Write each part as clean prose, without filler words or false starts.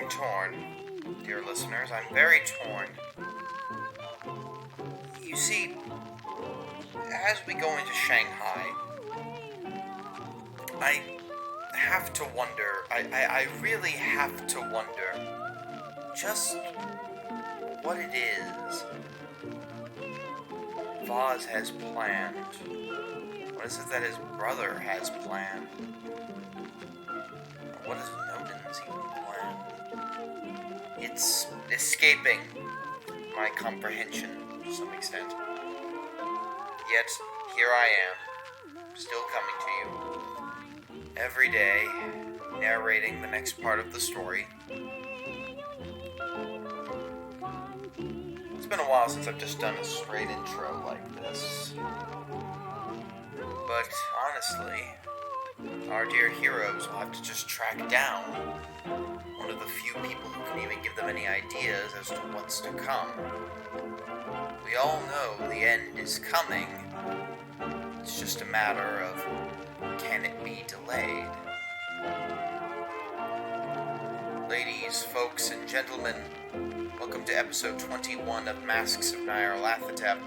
I'm torn, dear listeners. I'm very torn. You see, as we go into Shanghai, I have to wonder, I really have to wonder just what it is Vaz has planned. What is it that his brother has planned? What does Nodens even plan? It's escaping my comprehension to some extent. Yet, here I am, still coming to you, every day, narrating the next part of the story. It's been a while since I've just done a straight intro like this. But, honestly, our dear heroes will have to just track down one of the few people who can even give them any ideas as to what's to come. We all know the end is coming. It's just a matter of, can it be delayed? Ladies, folks, and gentlemen, welcome to episode 21 of Masks of Nyarlathotep.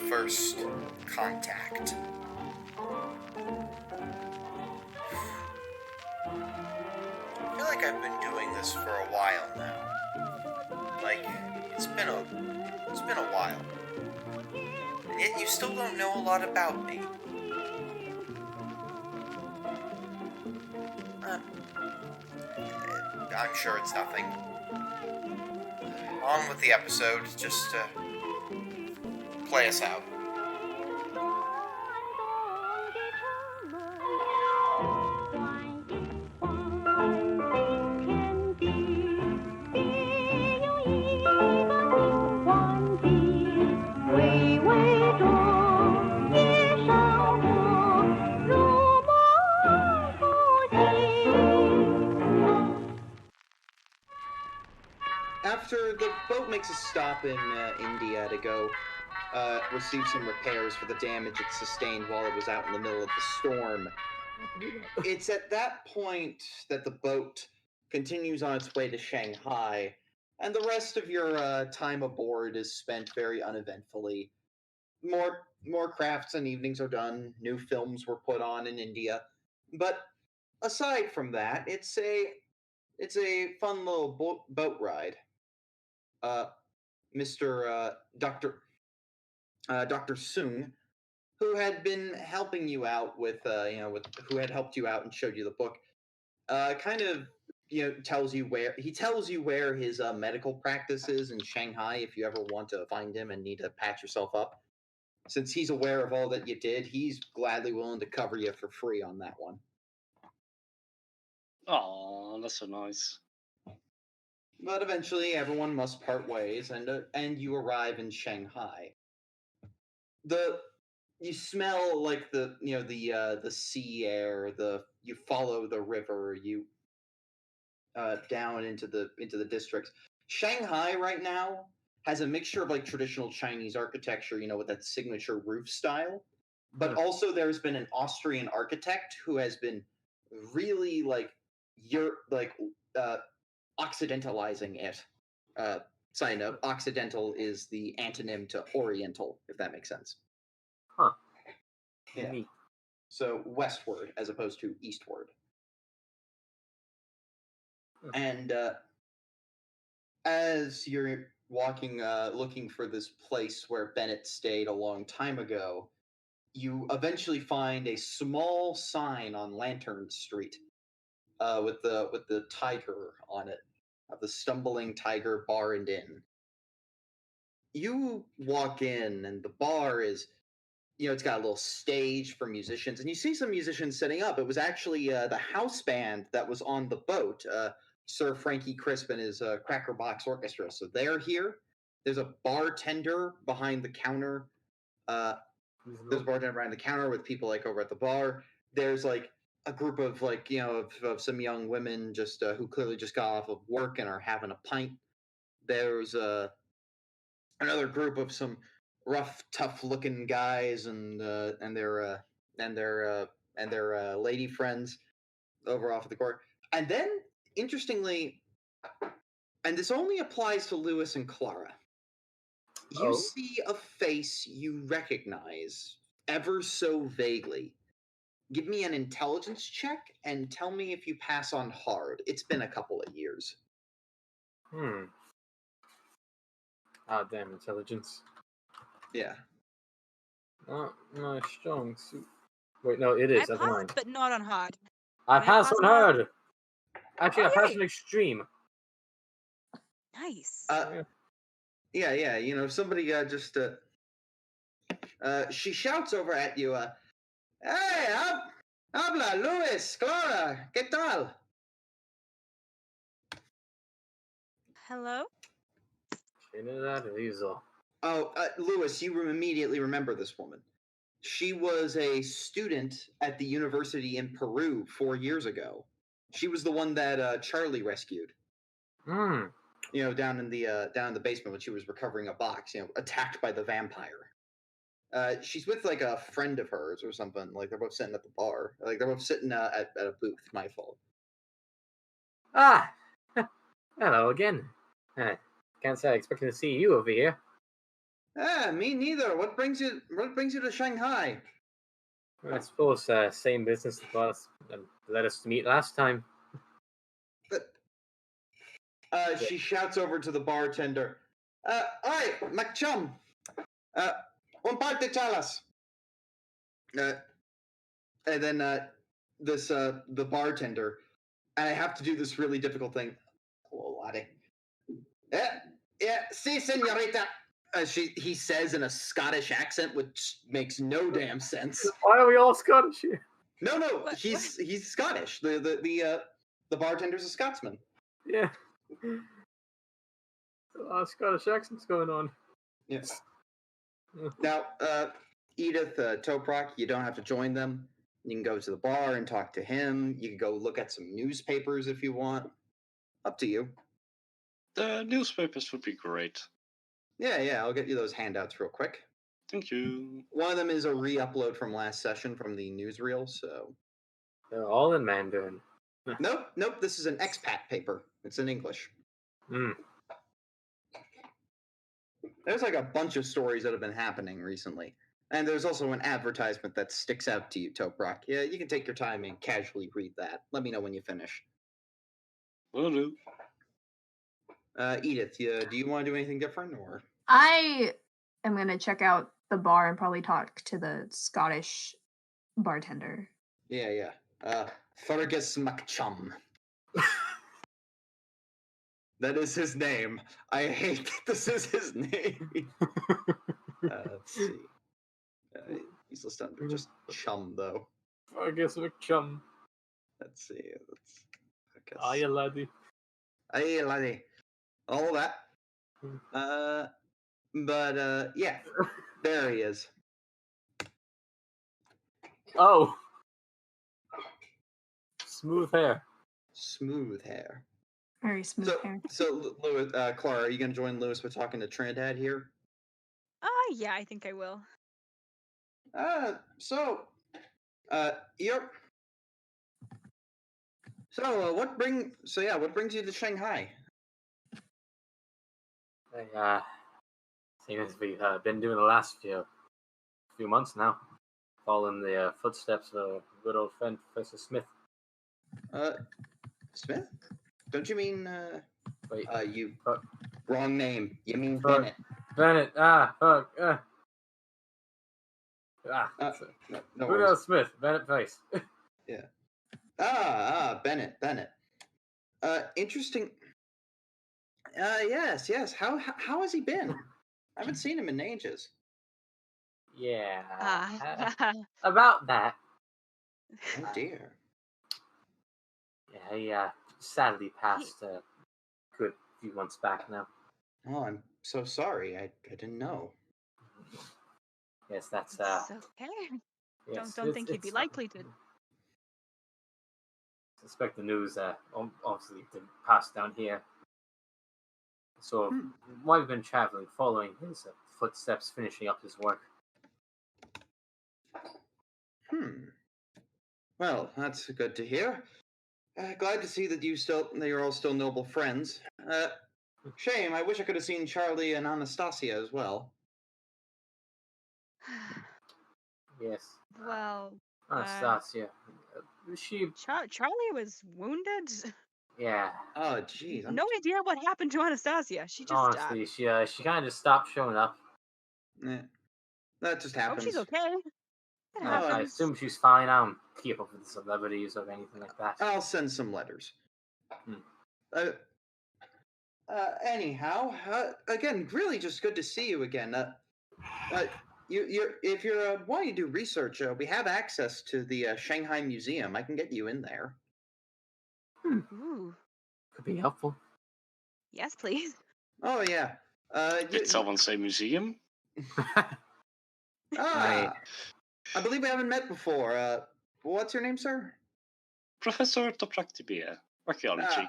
First Contact. I feel like I've been doing this for a while now. Like, it's been a while. And yet you still don't know a lot about me. I'm sure it's nothing. On with the episode, just play us out. After the boat makes a stop in India to go receive some repairs for the damage it sustained while it was out in the middle of the storm, it's at that point that the boat continues on its way to Shanghai, and the rest of your time aboard is spent very uneventfully. More crafts and evenings are done, new films were put on in India, but aside from that, it's a fun little boat ride. Mr. Dr. Sung, who had been helping you out who had helped you out and showed you the book, kind of, tells you where his medical practice is in Shanghai if you ever want to find him and need to patch yourself up. Since he's aware of all that you did, he's gladly willing to cover you for free on that one. Oh, that's so nice. But eventually, everyone must part ways, and you arrive in Shanghai. You smell like the sea air. You follow the river. You down into the districts. Shanghai right now has a mixture of like traditional Chinese architecture, with that signature roof style, but also there's been an Austrian architect who has been really occidentalizing it. Side note, Occidental is the antonym to Oriental, if that makes sense. Huh. Yeah. So westward as opposed to eastward. And as you're walking, looking for this place where Bennett stayed a long time ago, you eventually find a small sign on Lantern Street with the tiger on it, of the Stumbling Tiger Bar and Inn. You walk in, and the bar is, it's got a little stage for musicians, and you see some musicians setting up. It was actually the house band that was on the boat, Sir Frankie Crisp and his Cracker Box Orchestra. So they're here. There's a bartender behind the counter. There's a bartender behind the counter with people like over at the bar. There's like a group of of some young women just who clearly just got off of work and are having a pint. There's another group of some rough, tough-looking guys and their lady friends. over off of the corner. And then, interestingly, and this only applies to Lewis and Clara, you see a face you recognize ever so vaguely. Give me an intelligence check and tell me if you pass on hard. It's been a couple of years. Ah, damn intelligence. Yeah. Not my strong suit. Wait, no, it is. I Never mind. passed, but not on hard. I Can I passed pass on on hard? hard. Actually, I Oh, passed yay. on extreme. Nice. Yeah. You know, somebody just she shouts over at you. Hey, habla, Luis, Clara, ¿qué tal? Hello? Oh, Lewis, you immediately remember this woman. She was a student at the university in Peru 4 years ago. She was the one that Charlie rescued. You know, down in the basement when she was recovering a box. You know, attacked by the vampire. She's with like a friend of hers or something. Like they're both sitting at the bar. Like they're both sitting at a booth. My fault. Ah, hello again. Can't say I expected to see you over here. Me neither. What brings you to Shanghai? I suppose same business that led us to meet last time. But she shouts over to the bartender. Oi, McChum. Un par de chalas. And then the bartender, and I have to do this really difficult thing. Hello, laddie. Yeah, si, senorita. He says in a Scottish accent, which makes no damn sense. Why are we all Scottish here? No, he's Scottish. The bartender's a Scotsman. Yeah. A lot of Scottish accents going on. Yes. Now, Edith, Toprak, you don't have to join them. You can go to the bar and talk to him. You can go look at some newspapers if you want. Up to you. The newspapers would be great. Yeah, I'll get you those handouts real quick. Thank you. One of them is a re-upload from last session from the newsreel, so... They're all in Mandarin. Nope, this is an expat paper. It's in English. There's like a bunch of stories that have been happening recently. And there's also an advertisement that sticks out to you, Toprak. Yeah, you can take your time and casually read that. Let me know when you finish. Will do. Edith, do you want to do anything different, or? I am going to check out the bar and probably talk to the Scottish bartender. Yeah. Fergus McChum. That is his name. I hate that this is his name. Let's see. He's listed under just Chum, though. Fergus McChum. Let's see. Aye, laddie. Aye, laddie. All that. But yeah. There he is. Oh. Smooth hair. Smooth hair. Very smooth hair. So, Lewis, Clara, are you going to join Lewis with talking to Trinidad here? Yeah, I think I will. Yep. What brings you to Shanghai? Same as we've been doing the last few months now, following the footsteps of good old friend Professor Smith. Smith? Don't you mean Wait, wrong name. You mean fuck. Bennett? Bennett. Fuck. No who worries. knows Smith? Bennett Price. Yeah. Bennett. Interesting. Yes. How has he been? I haven't seen him in ages. Yeah. About that. Oh dear. Yeah, he sadly passed a good few months back now. Oh, I'm so sorry. I didn't know. Yes, that's It's okay. Yes, Don't think he'd be likely to. I suspect the news obviously didn't pass down here. So while we've been traveling, following his footsteps, finishing up his work. Well, that's good to hear. Glad to see that you're all still noble friends. Shame, I wish I could have seen Charlie and Anastasia as well. Yes. Well, Anastasia. She. Charlie was wounded. Yeah. Oh, jeez. No idea what happened to Anastasia. She just Honestly, she kind of just stopped showing up. That just Oh, happens. she's okay. It Oh, happens. I assume she's fine. I don't keep up with the celebrities or anything like that. I'll send some letters. Hmm. Anyhow, again, really just good to see you again. If you're wanting to do research, we have access to the Shanghai Museum. I can get you in there. Ooh. Could be helpful. Yes, please. Oh yeah. Did someone say museum? I believe we haven't met before. What's your name, sir? Professor Toprak Dimir, archaeology.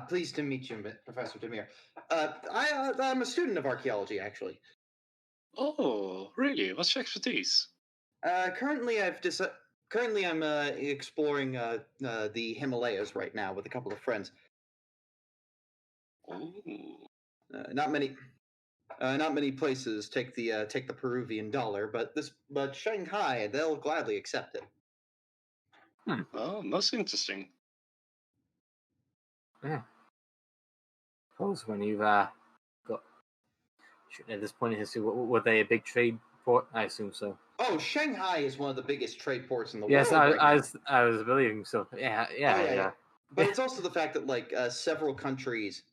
Pleased to meet you, Professor Dimir. I'm a student of archaeology, actually. Oh, really? What's your expertise? Currently, I'm exploring the Himalayas right now with a couple of friends. Ooh. Not many places take the Peruvian dollar, but Shanghai, they'll gladly accept it. Oh, most interesting. Yeah. Suppose when you've got at this point in history, were they a big trade port? I assume so. Oh, Shanghai is one of the biggest trade ports in the Yes, world. I was believing so. Yeah. But it's also the fact that several countries,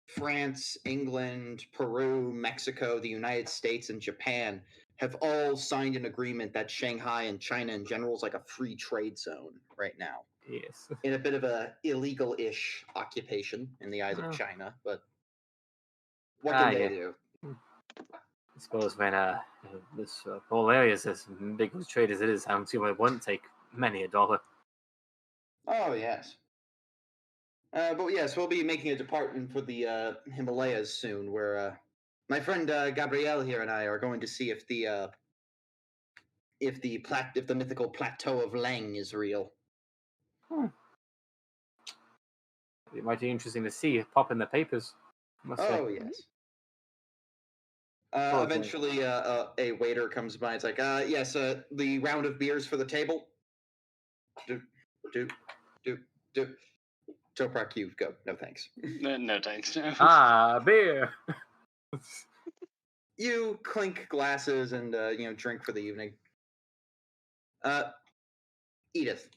France, England, Peru, Mexico, the United States, and Japan, have all signed an agreement that Shanghai and China in general is like a free trade zone right now. Yes. In a bit of a illegal-ish occupation in the eyes of China, but what can they do? I suppose when this whole area is as big of a trade as it is, I don't see why it wouldn't take many a dollar. Oh, yes. But yes, we'll be making a department for the Himalayas soon, where my friend Gabrielle here and I are going to see if the mythical plateau of Leng is real. It might be interesting to see it pop in the papers. Oh, yes. Eventually, a waiter comes by. It's like, yes, the round of beers for the table. Do. Toprak, you go. No thanks. No thanks. Beer. You clink glasses and drink for the evening. Edith,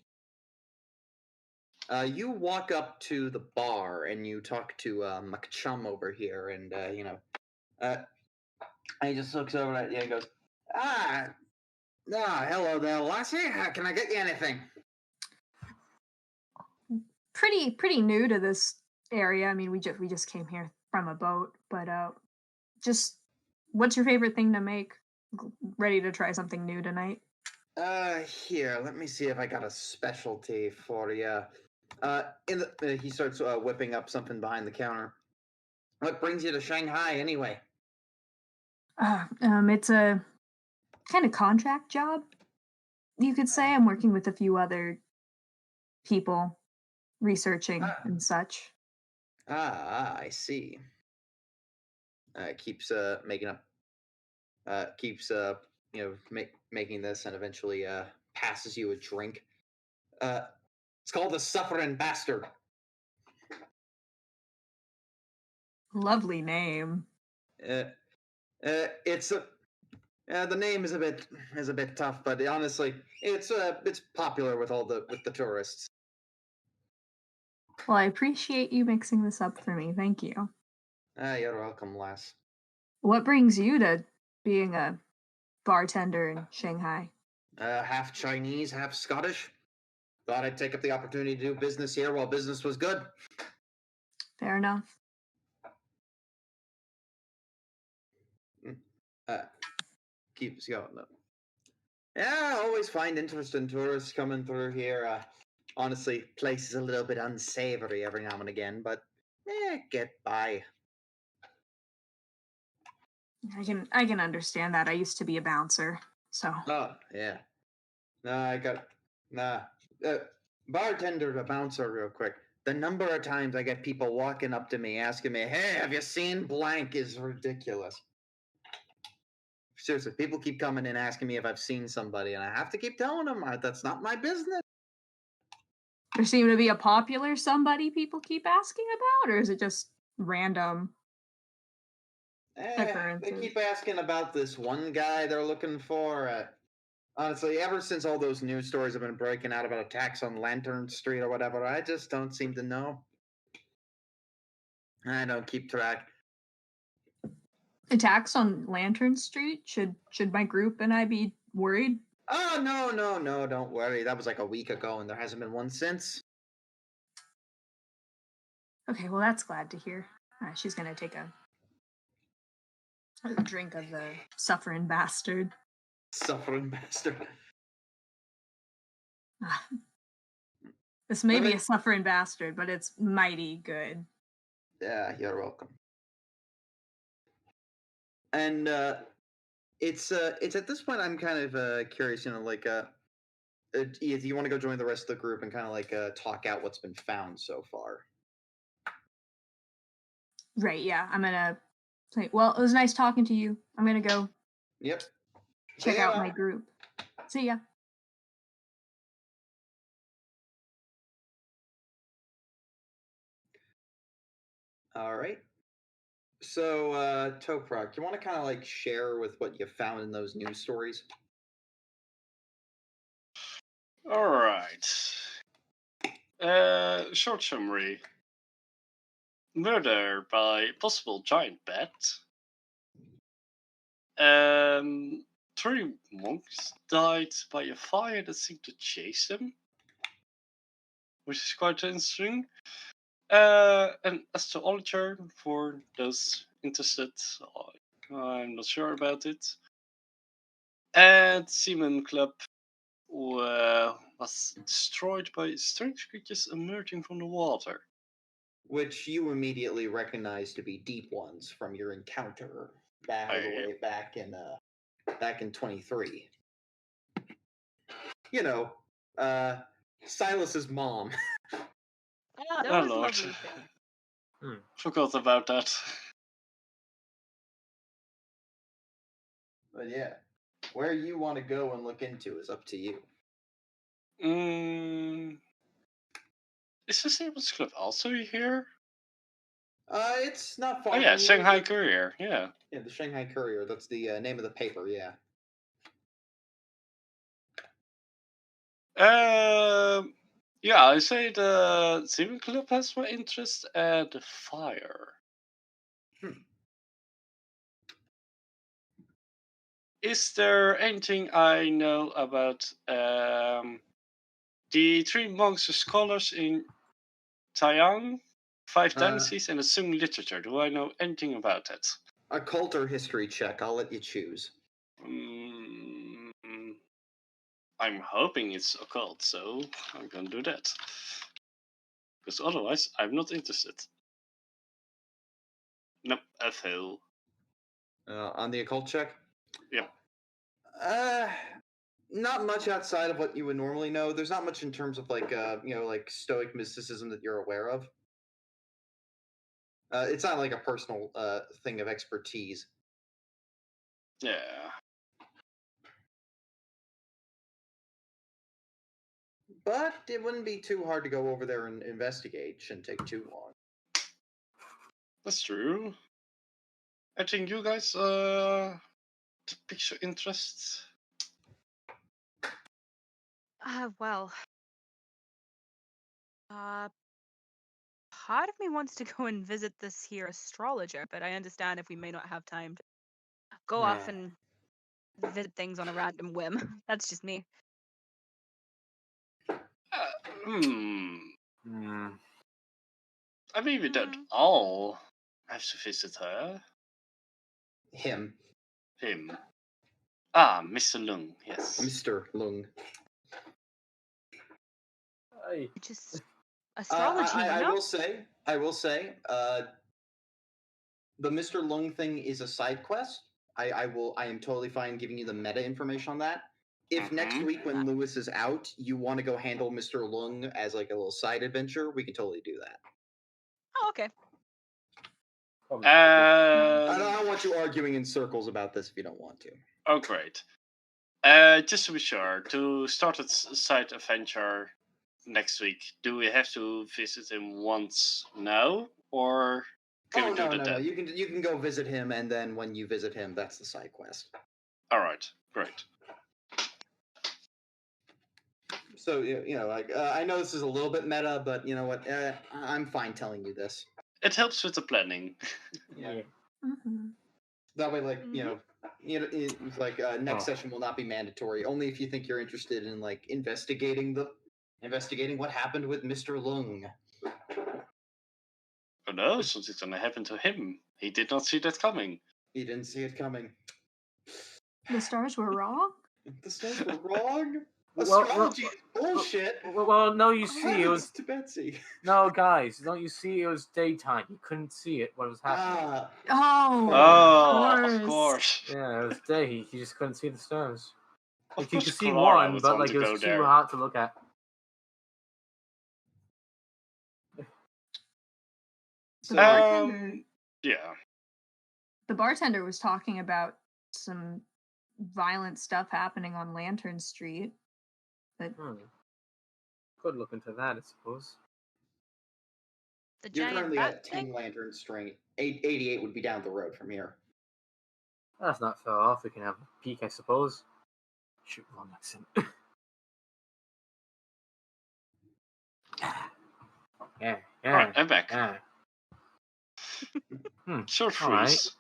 you walk up to the bar and you talk to McChum over here, and and he just looks over at you and goes, hello there, lassie. How can I get you anything? Pretty new to this area. I mean, we just came here from a boat, but just what's your favorite thing to make? Ready to try something new tonight? Here, let me see if I got a specialty for you. He starts whipping up something behind the counter. What brings you to Shanghai anyway? It's a kind of contract job, you could say. I'm working with a few other people, researching and such. I see. Keeps making up. Making this, and eventually passes you a drink. It's called the Suffering Bastard. Lovely name. It's the name is a bit tough, but honestly, it's popular with the tourists. Well, I appreciate you mixing this up for me. Thank you. You're welcome, lass. What brings you to being a bartender in Shanghai? Half Chinese, half Scottish. Thought I'd take up the opportunity to do business here while business was good. Fair enough. Keeps going though. Yeah, I always find interest in tourists coming through here. Honestly, place is a little bit unsavory every now and again, but get by. I can understand that. I used to be a bouncer, so. Oh yeah. Bartender to bouncer real quick. The number of times I get people walking up to me asking me, hey, have you seen blank is ridiculous. Seriously, people keep coming in asking me if I've seen somebody, and I have to keep telling them that's not my business. There seem to be a popular somebody people keep asking about, or is it just random They occurrences? keep asking about this one guy they're looking for. Honestly, ever since all those news stories have been breaking out about attacks on Lantern Street or whatever, I just don't seem to know. I don't keep track. Attacks on Lantern Street? Should my group and I be worried? Oh, no, don't worry. That was like a week ago, and there hasn't been one since. Okay, well, that's glad to hear. She's gonna take a drink of the suffering bastard. Suffering bastard. This may be a suffering bastard, but it's mighty good. Yeah, you're welcome. And it's at this point I'm kind of curious, do you want to go join the rest of the group and kind of talk out what's been found so far? Right, yeah. I'm gonna say, well, it was nice talking to you. I'm gonna go Yep. check out my group. See ya. All right. So, Toprak, you want to kind of share with what you found in those news stories? All right. Short summary. Murder by possible giant bat. 3 monks died by a fire that seemed to chase them, which is quite interesting. An astrologer, for those interested, I'm not sure about it. And Seaman Club was destroyed by strange creatures emerging from the water. Which you immediately recognize to be deep ones from your encounter back in 23. You know, Silas's mom. That Oh was a Lord. lovely thing. Forgot about that. But yeah, where you want to go and look into is up to you. Is the Seaman's Club also here? It's not far. Oh yeah, from Shanghai you. Courier. Yeah. Yeah, the Shanghai Courier. That's the name of the paper. Yeah. Yeah, I say the Seaman Club has my interest and the fire. Is there anything I know about the 3 monks or scholars in Taiyang, 5 dynasties, and the Sung literature? Do I know anything about that? Occult or history check. I'll let you choose. I'm hoping it's occult, so I'm gonna do that. Because otherwise, I'm not interested. Nope, I fail. On the occult check? Yep. Not much outside of what you would normally know. There's not much in terms of Stoic mysticism that you're aware of. It's not like a personal thing of expertise. Yeah. But it wouldn't be too hard to go over there and investigate. Shouldn't take too long. That's true. I think you guys picture interest. Well. Part of me wants to go and visit this here astrologer, but I understand if we may not have time to go off and visit things on a random whim. That's just me. I mean, we don't all have to visit her. Him. Mr. Lung, yes. Mr. Lung. Just astrology, I will say, the Mr. Lung thing is a side quest. I am totally fine giving you the meta information on that. if next Mhm. week when Lewis is out, you want to go handle Mr. Lung as like a little side adventure, we can totally do that. Oh, okay. Probably I Um, don't want you arguing in circles about this if you don't want to. oh, great. Just to be sure, to start a side adventure next week, do we have to visit him once now, or can we do that No. then? You can go visit him, and then when you visit him, that's the side quest. All right, great. So I know this is a little bit meta, but you know what? I'm fine telling you this. It helps with the planning. Yeah. Mhm. That way, like Mhm. it's like next session will not be mandatory. Only if you think you're interested in like investigating what happened with Mr. Lung. Oh no, something's gonna happen to him. He did not see that coming. He didn't see it coming. The stars were wrong. The stars were wrong. Well, Astrology is bullshit. Well, no, you see, it Heavens was to Betsy. no, guys. Don't you see? It was daytime. You couldn't see it. What was happening? Oh, Oh, of of course. Yeah, it was day. You just couldn't see the stars. Of Like, you course, could see Clara one, would but want like to it go was too there. hard to look at. The So, bartender. Yeah. The bartender was talking about some violent stuff happening on Lantern Street. But Could look into that, I suppose. The you're giant currently bat at thing? 10 Lantern Street. 88 would be down the road from here. That's not far off. We can have a peek, I suppose. Shoot, wrong accent. Yeah. Alright, I'm back. Yeah. Short all right. freeze.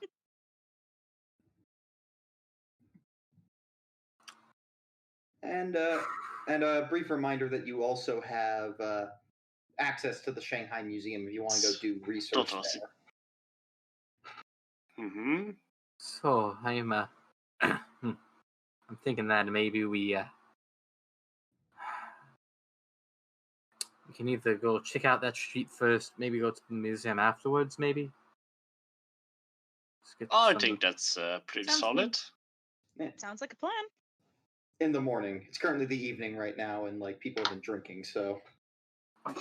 And a brief reminder that you also have access to the Shanghai Museum if you want to go do research Totally. there. Mm-hmm. So I'm I'm thinking that maybe we can either go check out that street first, maybe go to the museum afterwards, maybe. Let's get I some- think that's pretty Sounds solid. Sounds like a plan. In the morning. It's currently the evening right now, and like people have been drinking, so Aww.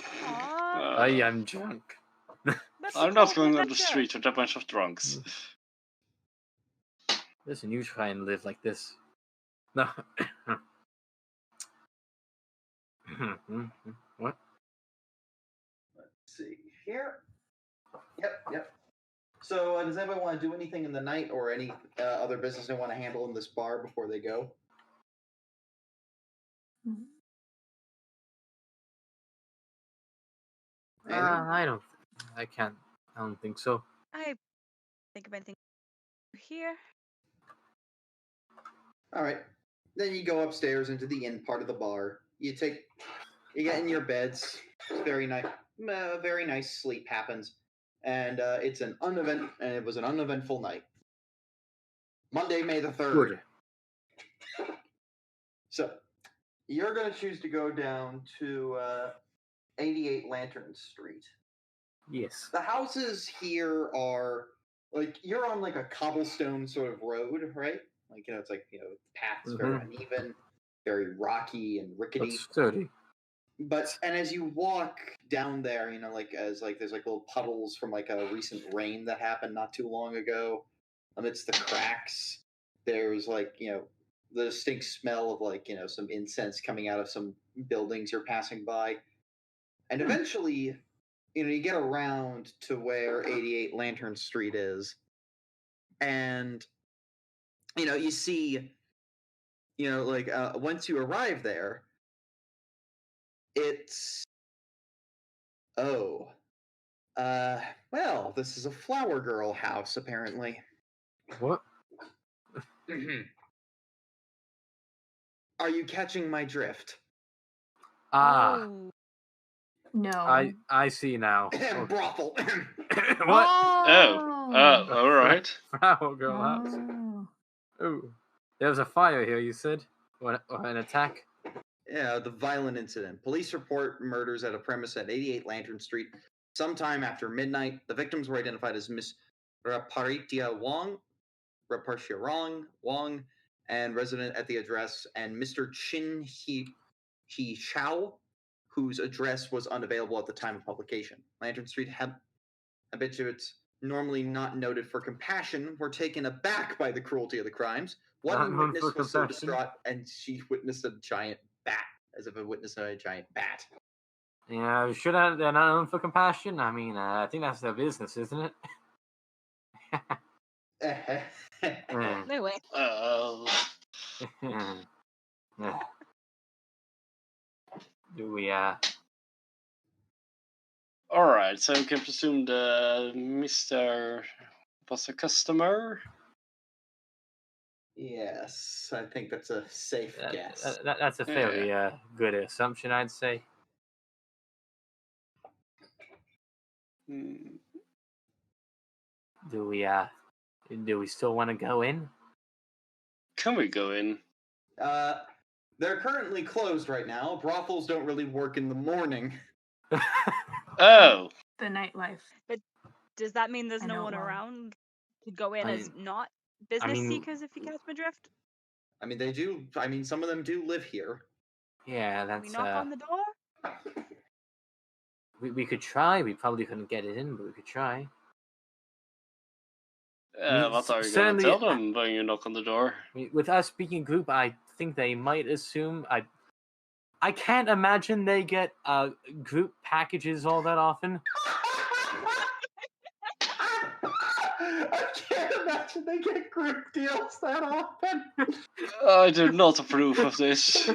I am drunk. That's a I'm not cool going on the adventure. street with a bunch of drunks. Listen, you try and live like this. No. What? let's see here. Yep. So does anybody want to do anything in the night or any other business they want to handle in this bar before they go? I don't think so. I think of anything here. All right. Then you go upstairs into the inn part of the bar. You get in your beds. It's very nice. Very nice sleep happens, and it was an uneventful night. Monday, May the 3rd. Good. So you're going to choose to go down to 88 Lantern Street. Yes. The houses here are like you're on like a cobblestone sort of road, right? Like it's like the path's very uneven, very rocky and rickety. That's sturdy. And as you walk down there, there's like little puddles from like a recent rain that happened not too long ago. Amidst the cracks, there's like the distinct smell of like some incense coming out of some buildings you're passing by, and eventually you get around to where 88 Lantern Street is, and you see once you arrive there, it's well, this is a flower girl house apparently. What? Are you catching my drift? Oh. No. I see now. Brothel. What? All right. Flower girl house. Oh. Oh, there was a fire here. You said, or an attack. Yeah, the violent incident. Police report murders at a premise at 88 Lantern Street sometime after midnight. The victims were identified as Miss Raparitia Wong, and resident at the address, and Mr. Chin He Chao, whose address was unavailable at the time of publication. Lantern Street habituates, normally not noted for compassion, were taken aback by the cruelty of the crimes. One Not known witness for was so compassion. distraught, and she witnessed a giant bat, as if a witness saw a giant bat. Yeah, they're not known for compassion. I mean, I think that's their business, isn't it? No way. Do we, Alright, so we can presume the Mr. was a customer. Yes, I think that's a safe guess. That's a fairly good assumption, I'd say. Do we still want to go in? Can we go in? They're currently closed right now. Brothels don't really work in the morning. Oh! The nightlife. Does that mean there's I no know one it won't. around to go in as not I business mean- seekers, if you catch my drift? I mean, they do. I mean, some of them do live here. Yeah, Can we that's knock on the door? we could try. We probably couldn't get it in, but we could try. What are you going certainly- to tell them when you knock on the door? I mean, with us speaking group, I think they might assume I can't imagine they get group packages all that often. I can't imagine they get group deals that often. I do not approve of this. No,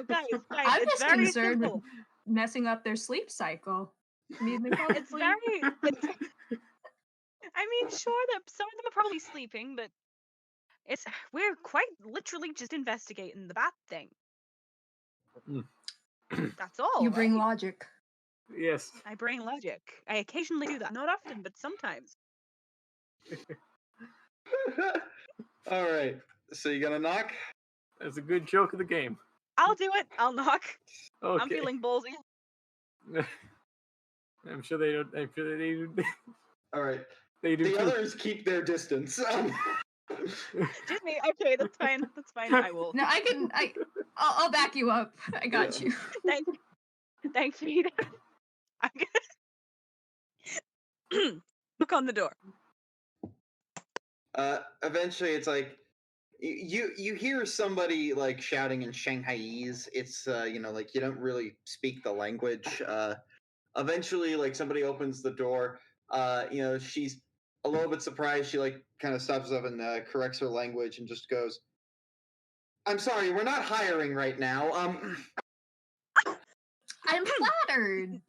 guys, I'm it's just very concerned with simple. messing up their sleep cycle. I mean, they probably It's very. I mean, sure that some of them are probably sleeping, but we're quite literally just investigating the bat thing. That's all. you bring right? logic. Yes. I bring logic. I occasionally do that. Not often, but sometimes. All right. So you gonna knock? That's a good joke of the game. I'll do it. I'll knock. Okay. I'm feeling ballsy. I'm sure they don't. I'm sure they do. All right. They do. The too. others keep their distance. Just me. Okay, that's fine. That's fine. I will. No, I'll back you up. I got you. Thanks, Edith. I'm gonna look on the door. Eventually, it's like you hear somebody like shouting in Shanghaiese. It's like you don't really speak the language. Eventually, like somebody opens the door. She's a little bit surprised. She like kind of stops up and corrects her language and just goes, "I'm sorry, we're not hiring right now. I'm flattered.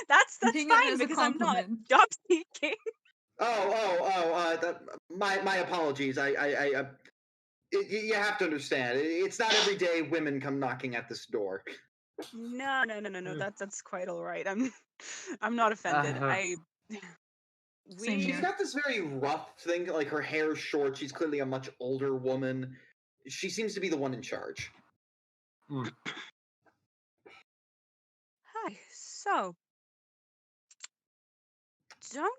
That's Taking it fine as a because I'm not compliment. job seeking. My apologies. You have to understand. It's not every day women come knocking at this door. No. That's quite all right. I'm not offended. Same She's here. got this very rough thing, like her hair's short. She's clearly a much older woman. She seems to be the one in charge. Hi. So, don't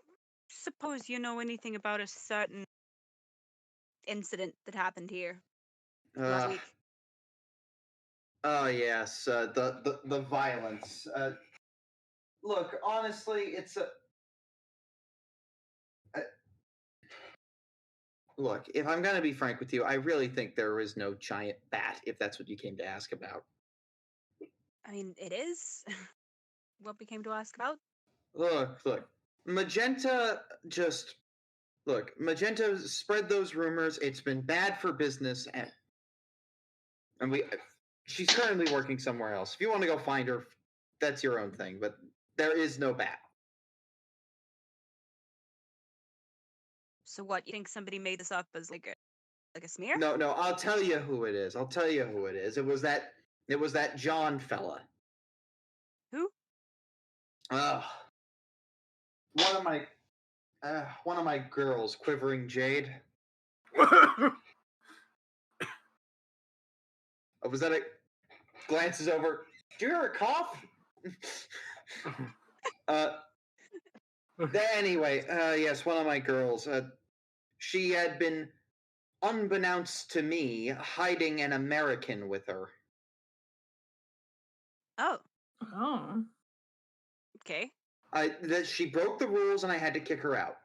suppose you know anything about a certain incident that happened here last week? Oh yes, the violence. Look, honestly, it's a. Look, if I'm gonna be frank with you, I really think there is no giant bat. If that's what you came to ask about. I mean, it is what we came to ask about. Look. Magenta Magenta spread those rumors. It's been bad for business, and she's currently working somewhere else. If you want to go find her, that's your own thing. But there is no bat. So what? You think somebody made this up as like a smear? No. I'll tell you who it is. It was that John fella. Who? One of my girls, Quivering Jade. Was that a glances over? Do you hear a cough? Anyway, yes, one of my girls. she had been, unbeknownst to me, hiding an American with her. Oh, Oh. okay. That she broke the rules and I had to kick her out.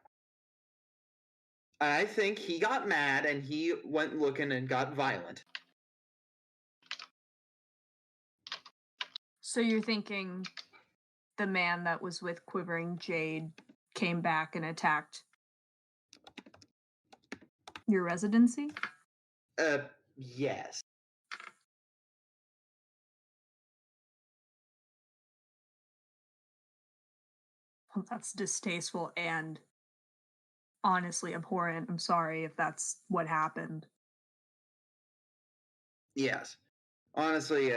I think he got mad and he went looking and got violent. So you're thinking the man that was with Quivering Jade came back and attacked your residency? Yes. Well, that's distasteful and honestly abhorrent. I'm sorry if that's what happened. Yes. Honestly,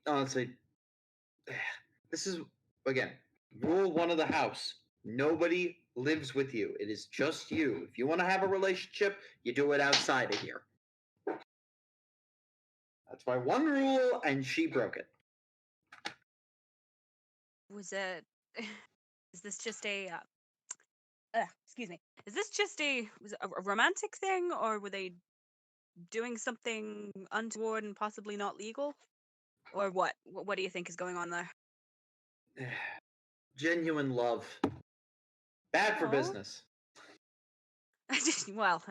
this is, again, rule 1 of the house. Nobody lives with you. It is just you. If you want to have a relationship, you do it outside of here. That's my one rule, and she broke it. Was it? Is this just a? Excuse me. Is this just was it a romantic thing, or were they doing something untoward and possibly not legal, or what? What do you think is going on there? Genuine love. Bad for Aw. business. Well,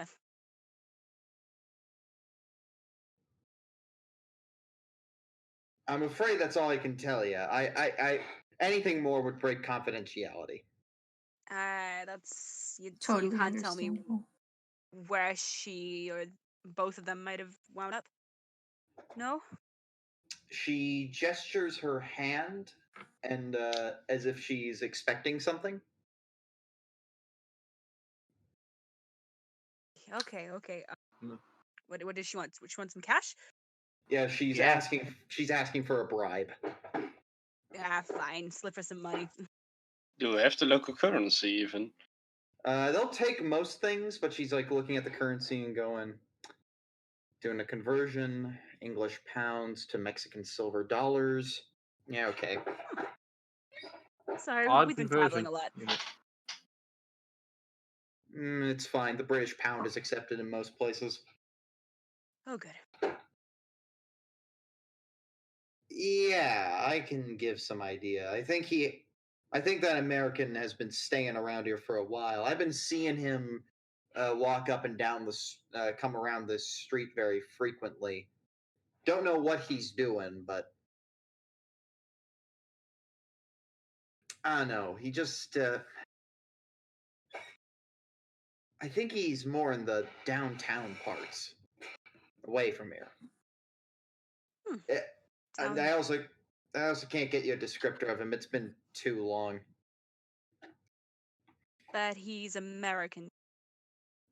I'm afraid that's all I can tell you. Anything more would break confidentiality. that's you. So Totally you can't tell me understandable. where she or both of them might have wound up. No. She gestures her hand, and as if she's expecting something. Okay. Mm. What does she want? She wants some cash? Yeah, she's Yeah. asking. She's asking for a bribe. Fine. Slip her some money. Do we have the local currency even? They'll take most things, but she's like looking at the currency and doing a conversion, English pounds to Mexican silver dollars. Yeah, okay. Sorry, Odd we've been conversion. traveling a lot. It's fine. The British pound is accepted in most places. Oh, good. Yeah, I can give some idea. I think that American has been staying around here for a while. I've been seeing him walk up and down come around this street very frequently. Don't know what he's doing, but I don't know. He just, I think he's more in the downtown parts, away from here. And I also can't get you a descriptor of him. It's been too long. That he's American.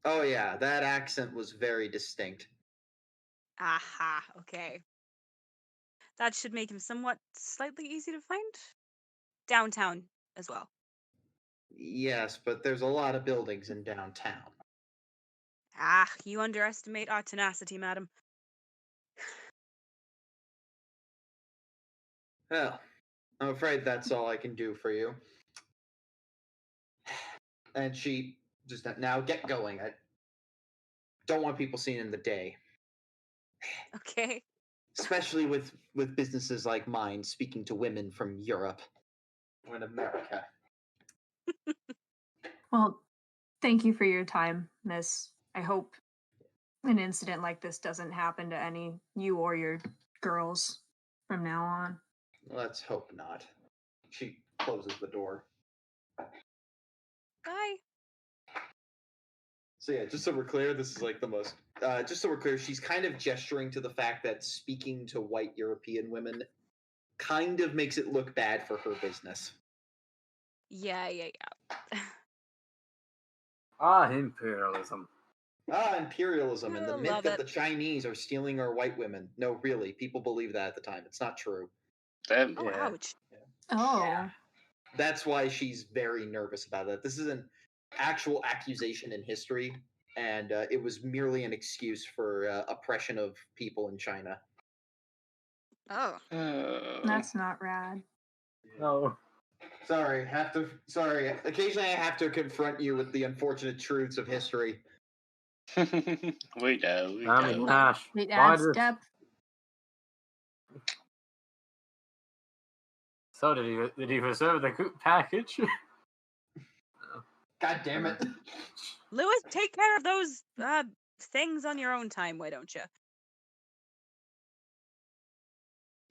Oh yeah, that accent was very distinct. Aha, okay. That should make him somewhat slightly easy to find. Downtown as well. Yes, but there's a lot of buildings in downtown. You underestimate our tenacity, madam. Well, I'm afraid that's all I can do for you. And she just now get going. I don't want people seeing in the day, Okay. especially with businesses like mine speaking to women from Europe or in America. Well, thank you for your time, miss. I hope an incident like this doesn't happen to any you or your girls from now on. Let's hope not. She closes the door. Bye. So yeah, just so we're clear, this is like the most. Just so we're clear, she's kind of gesturing to the fact that speaking to white European women kind of makes it look bad for her business. Yeah. Imperialism. Imperialism and the I myth love that it. the Chinese are stealing our white women. No, really, people believe that at the time. It's not true. Damn. Oh, Yeah. ouch. Oh. Yeah. That's why she's very nervous about it. This is an actual accusation in history, and it was merely an excuse for oppression of people in China. Oh. That's not rad. No. Sorry. Occasionally I have to confront you with the unfortunate truths of history. We know. I mean, Nash. It Why adds does... depth. So did he reserve the package? God damn it. Lewis, take care of those things on your own time, why don't you?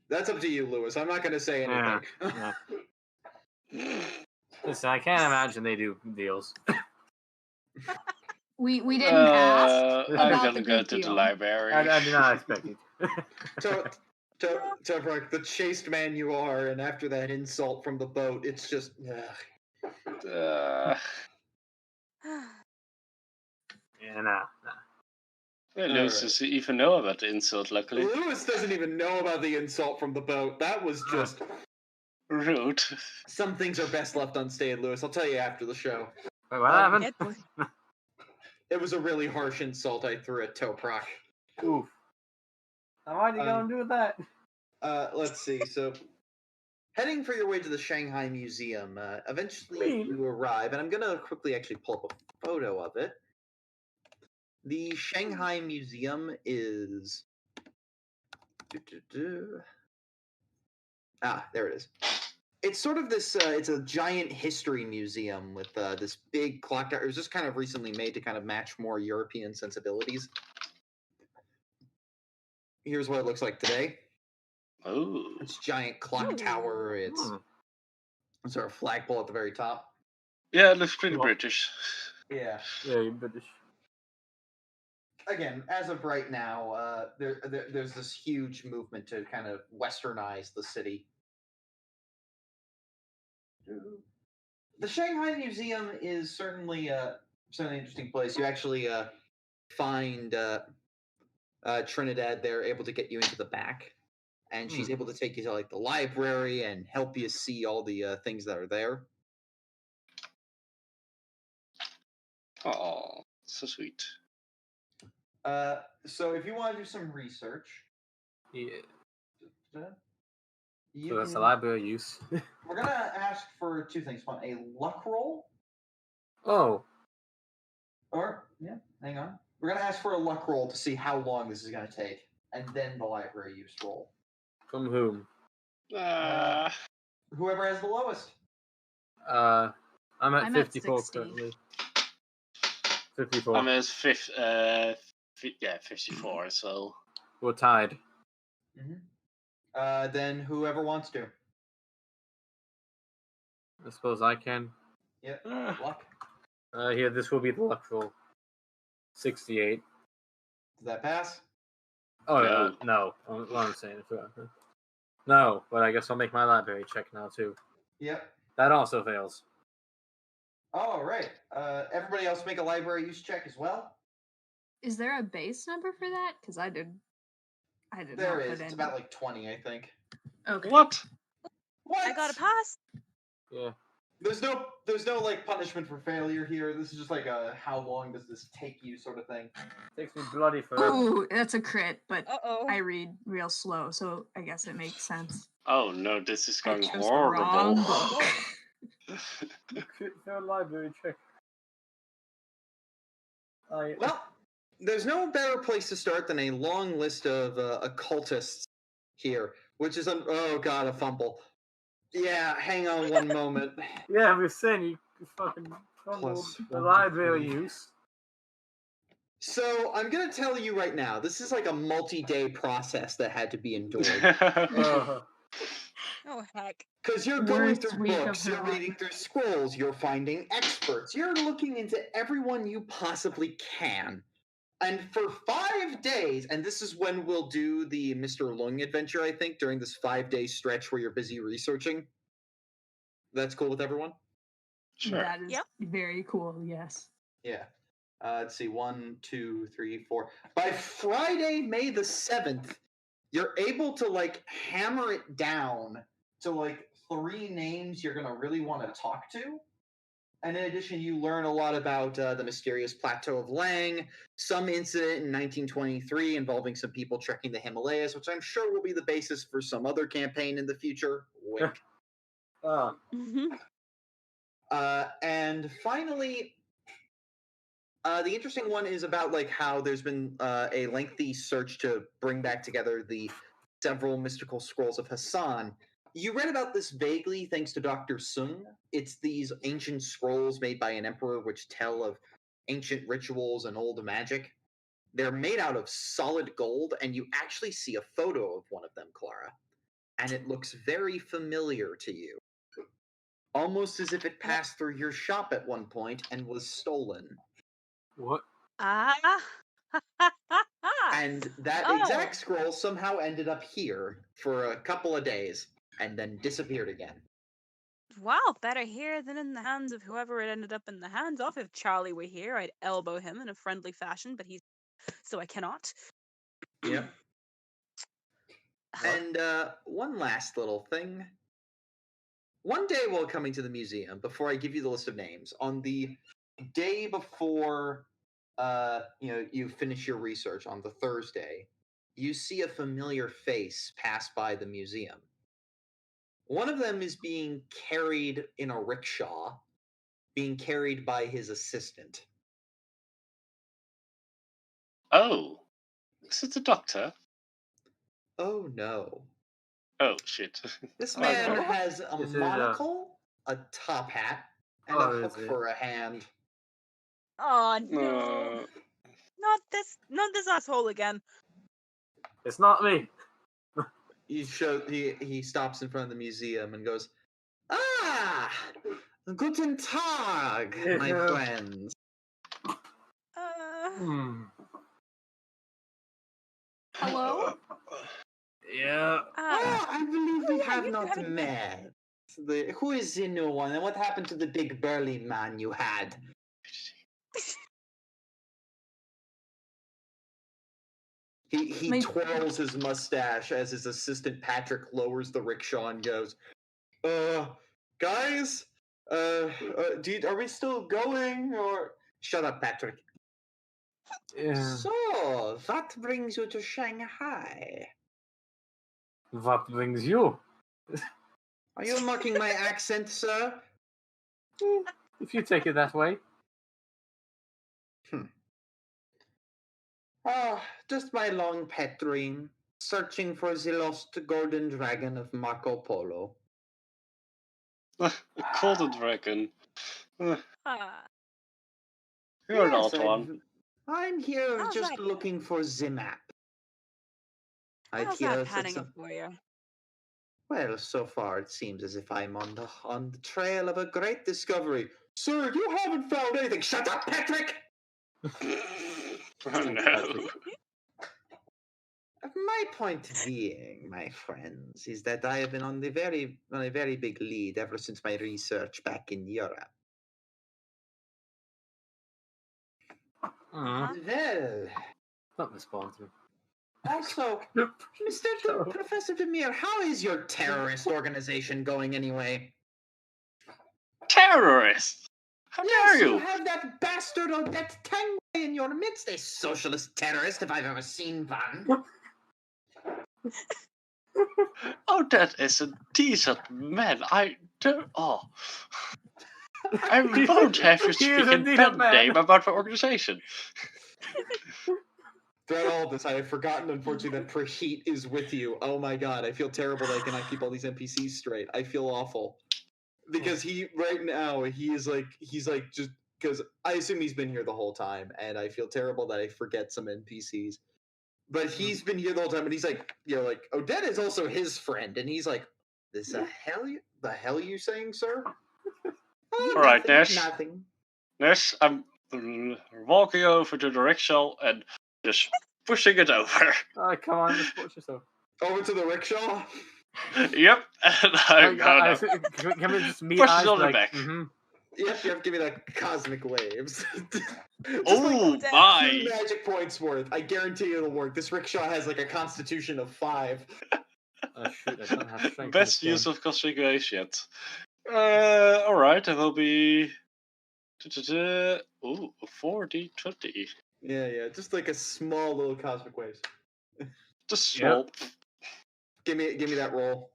That's up to you, Lewis. I'm not going to say anything. Yeah. Listen, I can't imagine they do deals. We didn't ask I'm about gonna the go group to the deal. library. I did not expect it. Toprak, the chaste man you are, and after that insult from the boat, it's just... Uh, Yeah, nah. Lewis doesn't even know about the insult, luckily. Lewis doesn't even know about the insult from the boat. That was just... Rude. Some things are best left unstated, Lewis. I'll tell you after the show. Wait, what happened? It was- It was a really harsh insult I threw at Toprak. Oof. Now why'd you go and do that? Let's see. So, heading for your way to the Shanghai Museum. Eventually, you arrive, and I'm gonna quickly actually pull up a photo of it. The Shanghai Museum is. There it is. It's sort of this. It's a giant history museum with this big clock tower. It was just kind of recently made to kind of match more European sensibilities. Here's what it looks like today. Oh. It's giant clock tower. It's sort of flagpole at the very top. Yeah, it looks pretty Well- British. Yeah. Yeah, you're British. Again, as of right now, there's this huge movement to kind of westernize the city. The Shanghai Museum is certainly an interesting place. You actually find Trinidad there, able to get you into the back, and she's able to take you to like the library and help you see all the things that are there. Oh, so sweet. So if you want to do some research, Yeah. you So that's can- a library use. we're gonna ask for two things. One, a luck roll, Oh. or hang on. We're gonna ask for a luck roll to see how long this is gonna take, and then the library use roll. From whom? Whoever has the lowest. I'm at I'm at 54 60. currently. 54. I'm at 54, so... We're tied. Then whoever wants to. I suppose I can. Yep. Luck. Here, this will be the luck roll. 68. Does that pass? Oh, No. no. What I'm saying. No, but I guess I'll make my library check now, too. Yep. That also fails. All right. Everybody else make a library use check as well. Is there a base number for that? Because I did There not is. put It's in. about like 20, I think. Okay. What? What? I got a pass. Yeah. There's no like punishment for failure here. This is just like a how long does this take you sort of thing. Takes me bloody forever. Ooh, that's a crit, but Uh-oh. I read real slow, so I guess it makes sense. Oh no, this is I going chose the wrong horrible. book. Library check. Well, there's no better place to start than a long list of occultists here, which is oh god, a fumble. Yeah, hang on one moment. Yeah, I'm just saying you fucking fumbled Plus the 1 to library 3. use. So I'm gonna tell you right now, this is like a multi-day process that had to be endured. Oh, heck. Because you're going Worst through week of books, her you're reading life. through scrolls, you're finding experts, you're looking into everyone you possibly can. And for 5 days, and this is when we'll do the Mr. Lung adventure, I think, during this 5-day stretch where you're busy researching. That's cool with everyone? Sure. That is Yep. very cool, yes. Yeah. Let's see, 1, 2, 3, 4. By Friday, May the 7th, you're able to, like, hammer it down to, like, 3 names you're going to really want to talk to. And in addition, you learn a lot about the mysterious Plateau of Lang, some incident in 1923 involving some people trekking the Himalayas, which I'm sure will be the basis for some other campaign in the future. Wink. And finally, the interesting one is about like how there's been a lengthy search to bring back together the several mystical scrolls of Hassan. You read about this vaguely thanks to Dr. Sung. It's these ancient scrolls made by an emperor which tell of ancient rituals and old magic. They're made out of solid gold, and you actually see a photo of one of them, Clara. And it looks very familiar to you. Almost as if it passed through your shop at one point and was stolen. What? And that Oh. exact scroll somehow ended up here for a couple of days and then disappeared again. Wow, better here than in the hands of whoever it ended up in the hands of. If Charlie were here, I'd elbow him in a friendly fashion, but he's so I cannot. Yep. And one last little thing. One day while coming to the museum, before I give you the list of names, on the day before you finish your research on the Thursday, you see a familiar face pass by the museum. One of them is being carried in a rickshaw, being carried by his assistant. Oh, is it the doctor? Oh no. Oh, shit. This Oh, man no. has a Is it, monocle, a top hat, and Oh, a is hook it? for a hand. Oh no. Not this asshole again. It's not me. He stops in front of the museum and goes, "Ah, guten Tag, my Yeah. friends." Hello? Yeah. I believe we yeah, have you not haven't met. Who is the new one, and what happened to the big burly man you had? He Maybe- twirls his mustache as his assistant Patrick lowers the rickshaw and goes, guys, are we still going, or... Shut up, Patrick. Yeah. So, what brings you to Shanghai? What brings you? Are you mocking my accent, sir? If you take it that way. Oh, just my long pet dream, searching for the lost golden dragon of Marco Polo. Golden Dragon. Ah, You're Yes, not one. I'm here How's just that? looking for the map. I'd how's hear that that panning some... up for you? Well, so far it seems as if I'm on the trail of a great discovery. Sir, you haven't found anything. Shut up, Patrick! Oh no. My point being, my friends, is that I have been on a very big lead ever since my research back in Europe. Huh? Well, Don't respond to me. also, Professor Dimir, how is your terrorist organization going anyway? Terrorists! How dare You you? have that bastard Odette Tangway in your midst, a socialist terrorist if I've ever seen one. Oh, that is a decent man. I don't. Oh. I won't have you He is speak in indeed a bad man. name about the organization. Throughout all this, I have forgotten, unfortunately, that Praheet is with you. Oh my god, I feel terrible that I cannot keep all these NPCs straight. I feel awful. Because right now, he's like, just, because I assume he's been here the whole time, and I feel terrible that I forget some NPCs. But he's been here the whole time, and he's like, Odette is also his friend, and he's like, the hell you saying, sir? Oh, All right, nothing, Nash. nothing. Nash, I'm walking over to the rickshaw and just pushing it over. Oh, come on, just watch yourself. Over to the rickshaw? Yep, and I'm gonna Can we just meet push eyes it on the like, back. Yep, you have to give me like cosmic waves. Just Oh like my! 2 magic points worth. I guarantee it'll work. This rickshaw has like a constitution of 5. Oh shoot, I don't have strength in Best this use game. of configuration. Alright, that will be... Ooh, 40, 20. Yeah, just like a small little cosmic waves. Just small. Give me that roll.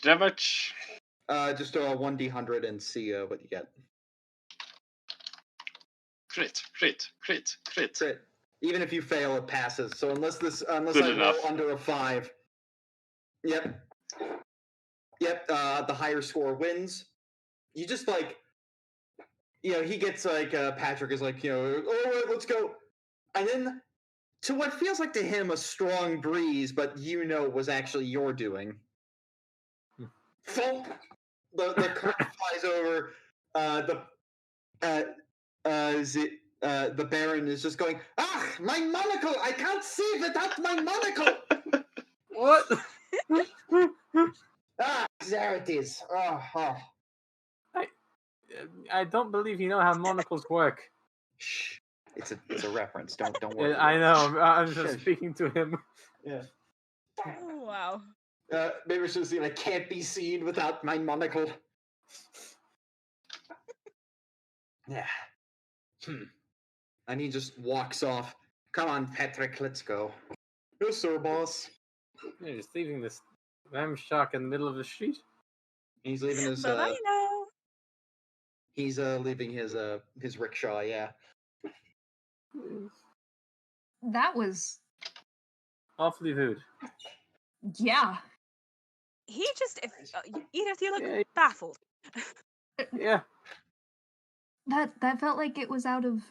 Damage. Just a 1d100 and see what you get. Crit. Crit. Even if you fail, it passes. So unless Good I roll enough. under a 5, yep. The higher score wins. You just he gets Patrick is all right, let's go, and then to what feels like to him a strong breeze, but was actually your doing. Thump! The curtain flies over. The Baron is just going, my monocle! I can't see without my monocle! What? There it is. I don't believe you know how monocles work. Shh. It's a reference. Don't worry. I know. I'm just Shush. speaking to him. Yeah. Oh, wow. Maybe it's just I can't be seen without my monocle. Yeah. And he just walks off. Come on, Patrick, let's go. Yes, sir, boss. You're just leaving this ramshack in the middle of the street. He's leaving his. Bye-bye now. He's leaving his rickshaw. Yeah. That was, Awfully rude. yeah. He just, Edith, you look Yeah. baffled. Yeah. That felt like it was out of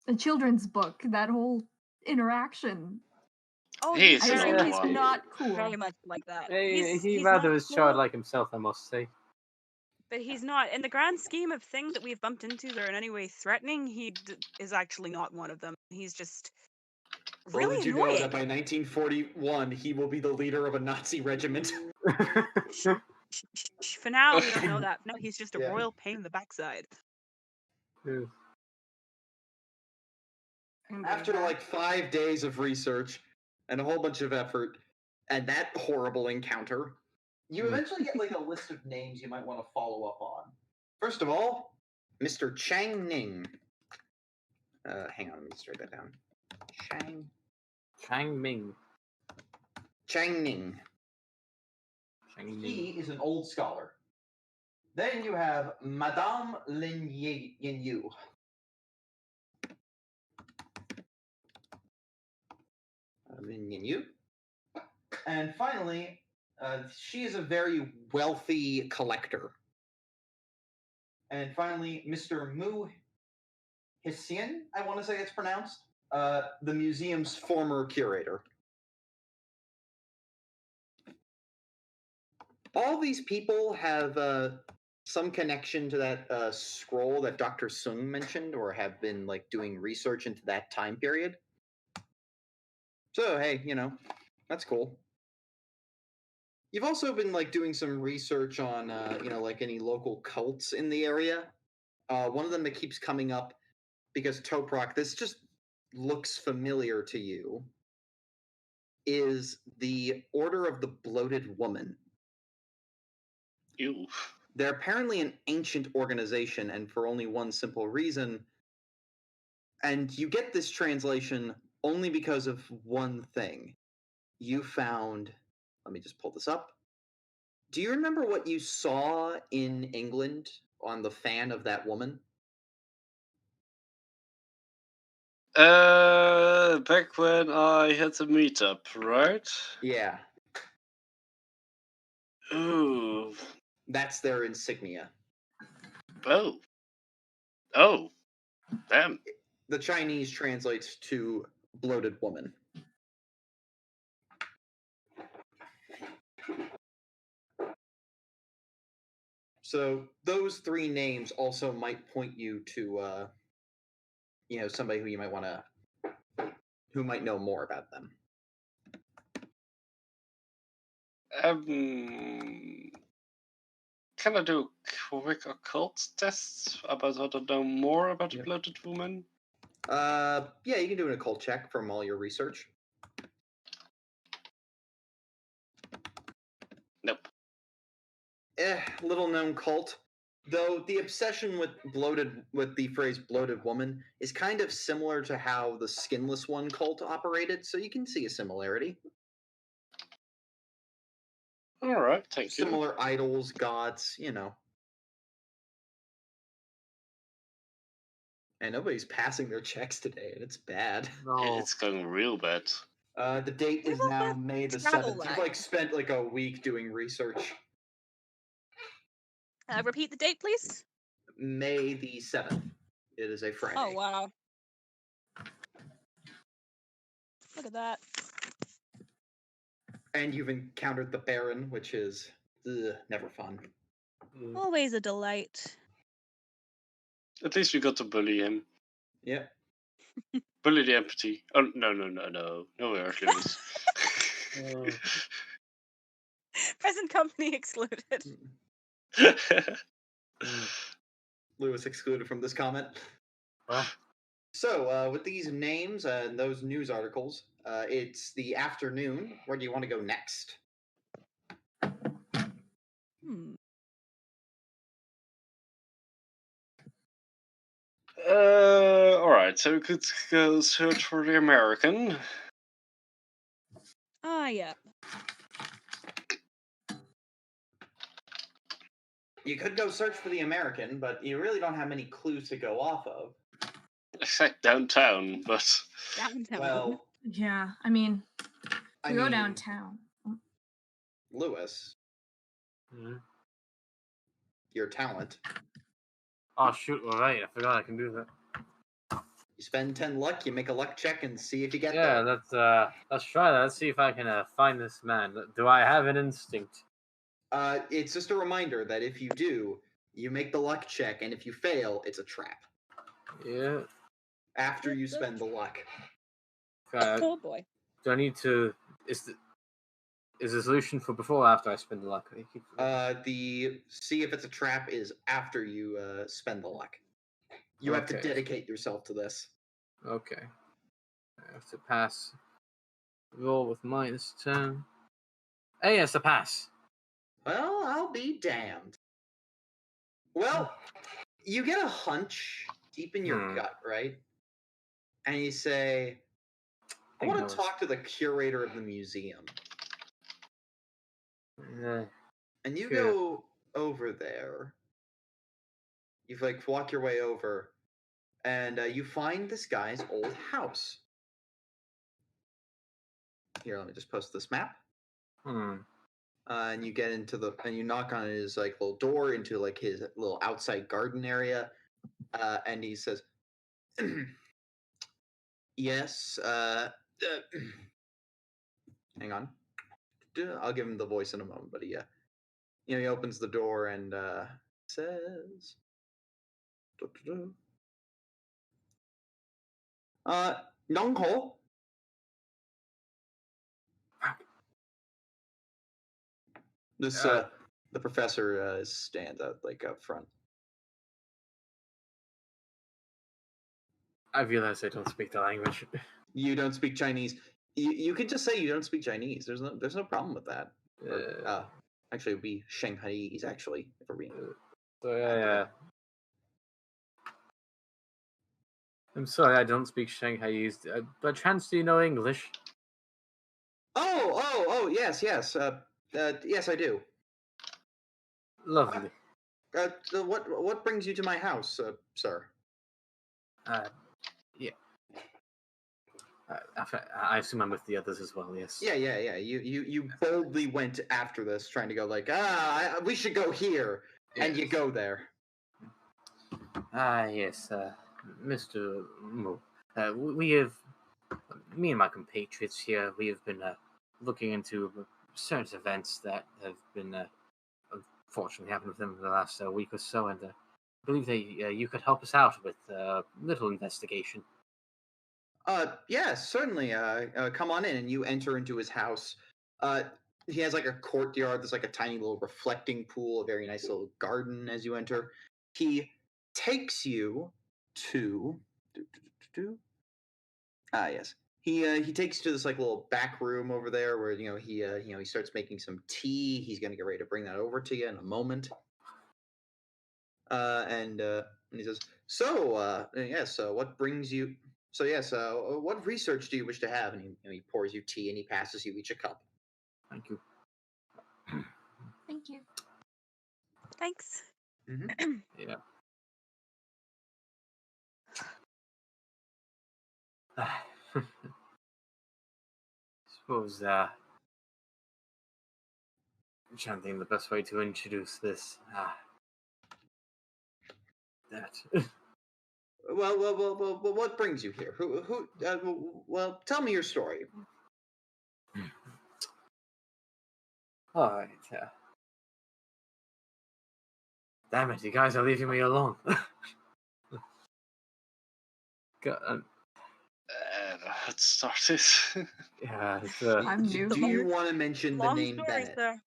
a children's book. That whole interaction. Oh, He's I an just old think he's one. not cool. very much like that. He He's rather not is cool, childlike himself, I must say. but he's not. In the grand scheme of things that we've bumped into that are in any way threatening, he is actually not one of them. He's just Little really did you know annoying. that by 1941 he will be the leader of a Nazi regiment. For now, we don't know that. No, he's just a Yeah. royal pain in the backside. After 5 days of research and a whole bunch of effort and that horrible encounter, you eventually get a list of names you might want to follow up on. First of all, Mr. Chang Ning. Hang on, let me just write that down. Chang Ming. Chang Ning. He is an old scholar. Then you have Madame Lin Yu. Lin Yu. And finally, she is a very wealthy collector. And finally, Mr. Mu Hsien, I want to say it's pronounced, the museum's former curator. All these people have some connection to that scroll that Dr. Sung mentioned, or have been doing research into that time period. So hey, that's cool. You've also been doing some research on any local cults in the area. One of them that keeps coming up because Toprak, this just looks familiar to you, is the Order of the Bloated Woman. Ew. They're apparently an ancient organization, and for only one simple reason. And you get this translation only because of one thing. You found... Let me just pull this up. Do you remember what you saw in England on the fan of that woman? Back when I had the meetup, right? Yeah. Ooh. That's their insignia. Oh. Damn. The Chinese translates to bloated woman. So those three names also might point you to, somebody who you might want to, who might know more about them. Can I do a quick occult test about how to know more about the bloated woman? Yeah, you can do an occult check from all your research. Nope. Little known cult. Though the obsession with the phrase bloated woman is kind of similar to how the Skinless One cult operated, so you can see a similarity. All right, thank you. Similar idols, gods, you know. And nobody's passing their checks today, and it's bad. No. It's going real bad. The date is What about now the May the travel 7th. You've lag? spent a week doing research. Repeat the date, please. May the 7th. It is a Friday. Oh wow! Look at that. And you've encountered the Baron, which is never fun. Always a delight. At least we got to bully him. Yeah. Bully the empathy. Oh, no. No Earth Lewis. Present company excluded. Lewis excluded from this comment. What? So, with these names and those news articles, it's the afternoon. Where do you want to go next? Alright, so we could go search for the American. Ah, yeah. You could go search for the American, but you really don't have many clues to go off of. Except downtown, but... Downtown. Well, Yeah, I mean, we go downtown. Lewis, your talent. Oh shoot! All right, I forgot I can do that. You spend 10 luck, you make a luck check, and see if you get Yeah, there. let's try that. Let's see if I can find this man. Do I have an instinct? It's just a reminder that if you do, you make the luck check, and if you fail, it's a trap. Yeah. After you spend the luck. Oh boy. Do I need to? Is the solution for before or after I spend the luck? The see if it's a trap is after you spend the luck. You have to Okay. dedicate yourself to this. Okay. I have to pass. Roll with -10. Hey, yes, a pass. Well, I'll be damned. Well, you get a hunch deep in your gut, right? And you say, I want to talk to the curator of the museum. And you go over there. You walk your way over, and you find this guy's old house. Here, let me just post this map. And you get into and you knock on his little door into his little outside garden area, and he says, "Yes, hang on, I'll give him the voice in a moment." But he opens the door and says, "Nongho." This the professor stands out up front. I realize I don't speak the language. You don't speak Chinese. You could just say you don't speak Chinese. There's no problem with that. Actually, it would be Shanghaiese, actually, if we're being. So yeah. I'm sorry, I don't speak Shanghaiese. By chance, do you know English? Oh, yes. Yes, I do. Lovely. What brings you to my house, sir? Yeah. I assume I'm with the others as well. Yes. Yeah. You boldly went after this, trying to go we should go here, yes. And you go there. Yes, Mr. Mo. We have, me and my compatriots here, we have been looking into certain events that have been unfortunately happened within the last week or so, and I believe that you could help us out with a little investigation. Yes, certainly. Come on in, and you enter into his house. He has a courtyard. There's a tiny little reflecting pool, a very nice little garden as you enter. He takes you to. Yes. He takes you to this little back room over there where he starts making some tea. He's gonna get ready to bring that over to you in a moment. And he says, "So, yes. What brings you? So yes. What research do you wish to have?" And he pours you tea and he passes you each a cup. Thank you. Thank you. Thanks. Mm-hmm. Yeah. Suppose I'm trying to think the best way to introduce this. That. Well, what brings you here? Well, tell me your story. All right. Damn it, you guys are leaving me alone. Let's start this. Yeah, it's, I'm new Do you here. want to mention the Long name story, Bennett? sir.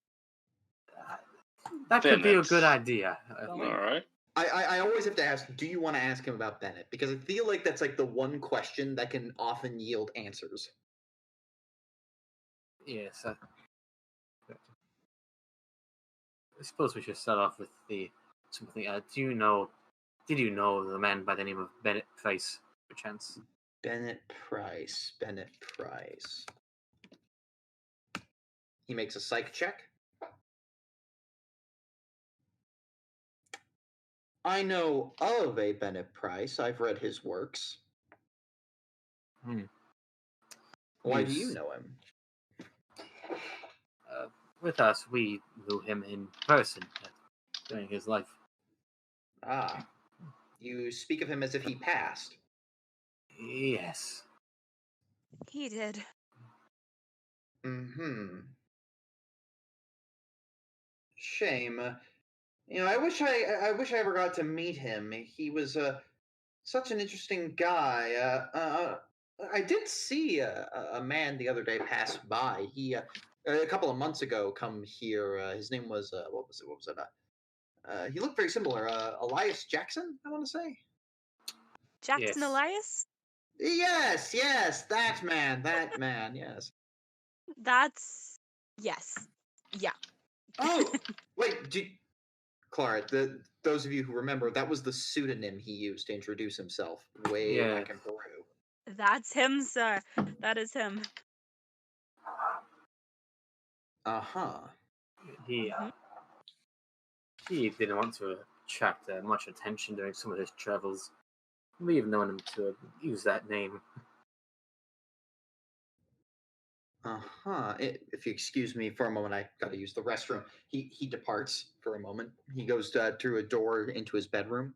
that could be a Bennett. good idea. I All think. right. I always have to ask, do you want to ask him about Bennett? Because I feel like that's like the one question that can often yield answers. Yes. I suppose we should start off with something. Did you know the man by the name of Bennett Price, perchance? Bennett Price. He makes a psych check. I know of a Bennett Price. I've read his works. Why do you know him? With us, we knew him in person during his life. Ah. You speak of him as if he passed. Yes. He did. Mm-hmm. Shame. I wish I ever got to meet him. He was such an interesting guy. I did see a man the other day pass by. He a couple of months ago come here. His name was what was it? He looked very similar. Elias Jackson, I want to say. Jackson Yes. Elias? Yes, that man, yes. That's yes. Yeah. Oh, wait, Clara, those of you who remember, that was the pseudonym he used to introduce himself way back in Peru. That's him, sir. That is him. Uh-huh. He didn't want to attract much attention during some of his travels. We've known him to use that name. Uh-huh. If you excuse me for a moment, I gotta use the restroom. He departs for a moment. He goes through a door into his bedroom.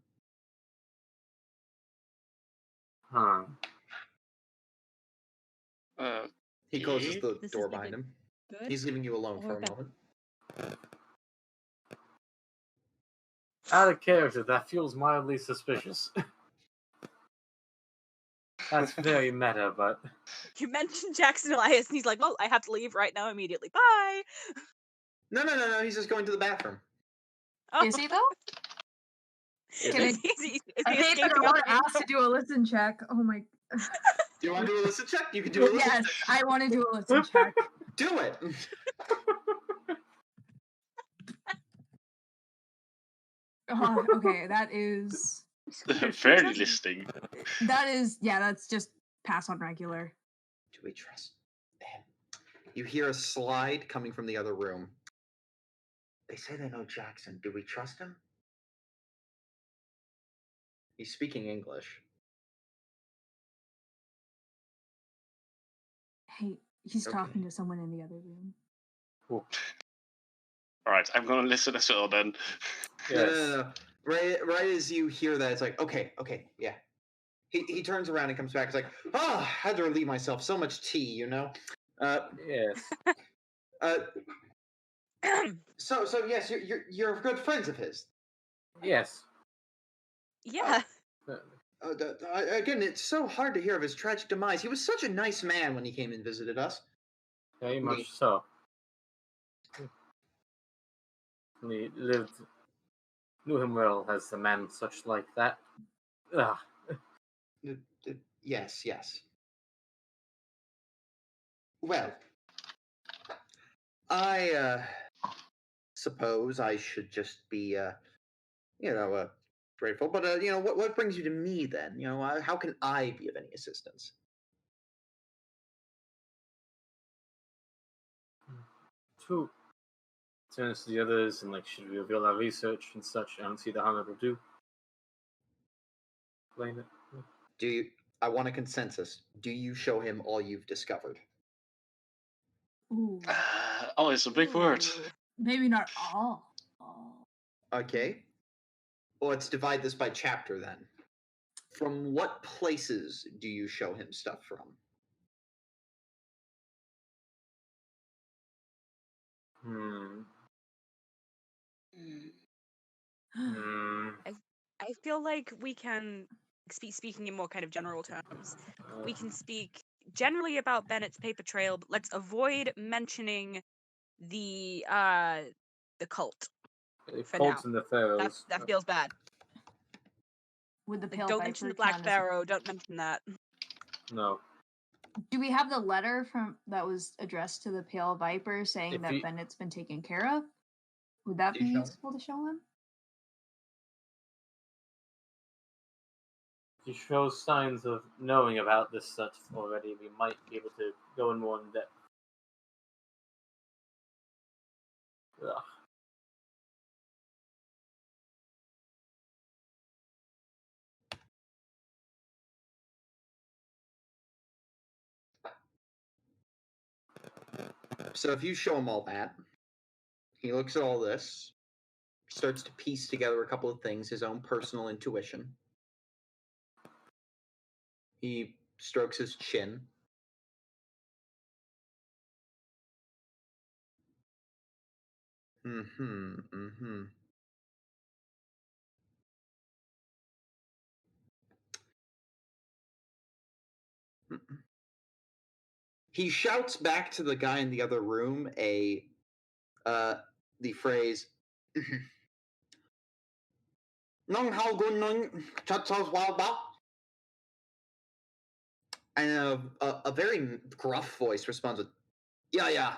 Huh. He closes Okay. the This door is behind looking him. good. He's leaving you alone for a Okay. moment. Out of character, that feels mildly suspicious. That's very meta, but You mentioned Jackson Elias, and he's like, "Well, I have to leave right now, immediately. Bye." No. He's just going to the bathroom. Oh. Is he though? Can Is I- he I hate that escaping I out want the to ask to do a listen check. Oh my. Do you want to do a listen check? You can do a listen Yes, check. I want to do a listen check. Do it. Okay, that is. Very listening. That's just pass on regular. Do we trust him? You hear a slide coming from the other room. They say they know Jackson. Do we trust him? He's speaking English. Hey, he's Okay. talking to someone in the other room. All right, I'm gonna listen as well then. yes. No. Right as you hear that, it's like, okay, yeah. He turns around and comes back. It's like, I had to relieve myself. So much tea, you know. Yes. So yes, you're good friends of his. Yes. Yeah. Again, it's so hard to hear of his tragic demise. He was such a nice man when he came and visited us. Very much so. We knew him well as a man such like that. Ugh. Yes. Well, I suppose I should just be, grateful. But what brings you to me then? How can I be of any assistance? To turns to the others and, like, should we reveal our research and such? I don't see the harm it will do. Explain it. Do you? I want a consensus. Do you show him all you've discovered? Ooh. Oh, it's a big word. Ooh. Maybe not all. Okay. Well, let's divide this by chapter then. From what places do you show him stuff from? I feel like we can speaking in more kind of general terms. We can speak generally about Bennett's paper trail, but let's avoid mentioning the cult. For Cults now. and the pharaohs. That feels bad. Would the Like, pale don't viper mention the Black count as- Pharaoh. Don't mention that. No. Do we have the letter from that was addressed to the pale viper saying If that you- Bennett's been taken care of? Would that Do be you show- useful to show him? If you show signs of knowing about this such already, we might be able to go in more in depth. Ugh. So if you show him all that, he looks at all this, starts to piece together a couple of things, his own personal intuition. He strokes his chin. Mm-hmm. He shouts back to the guy in the other room the phrase "Nong hao gun nong and a very gruff voice responds with yeah.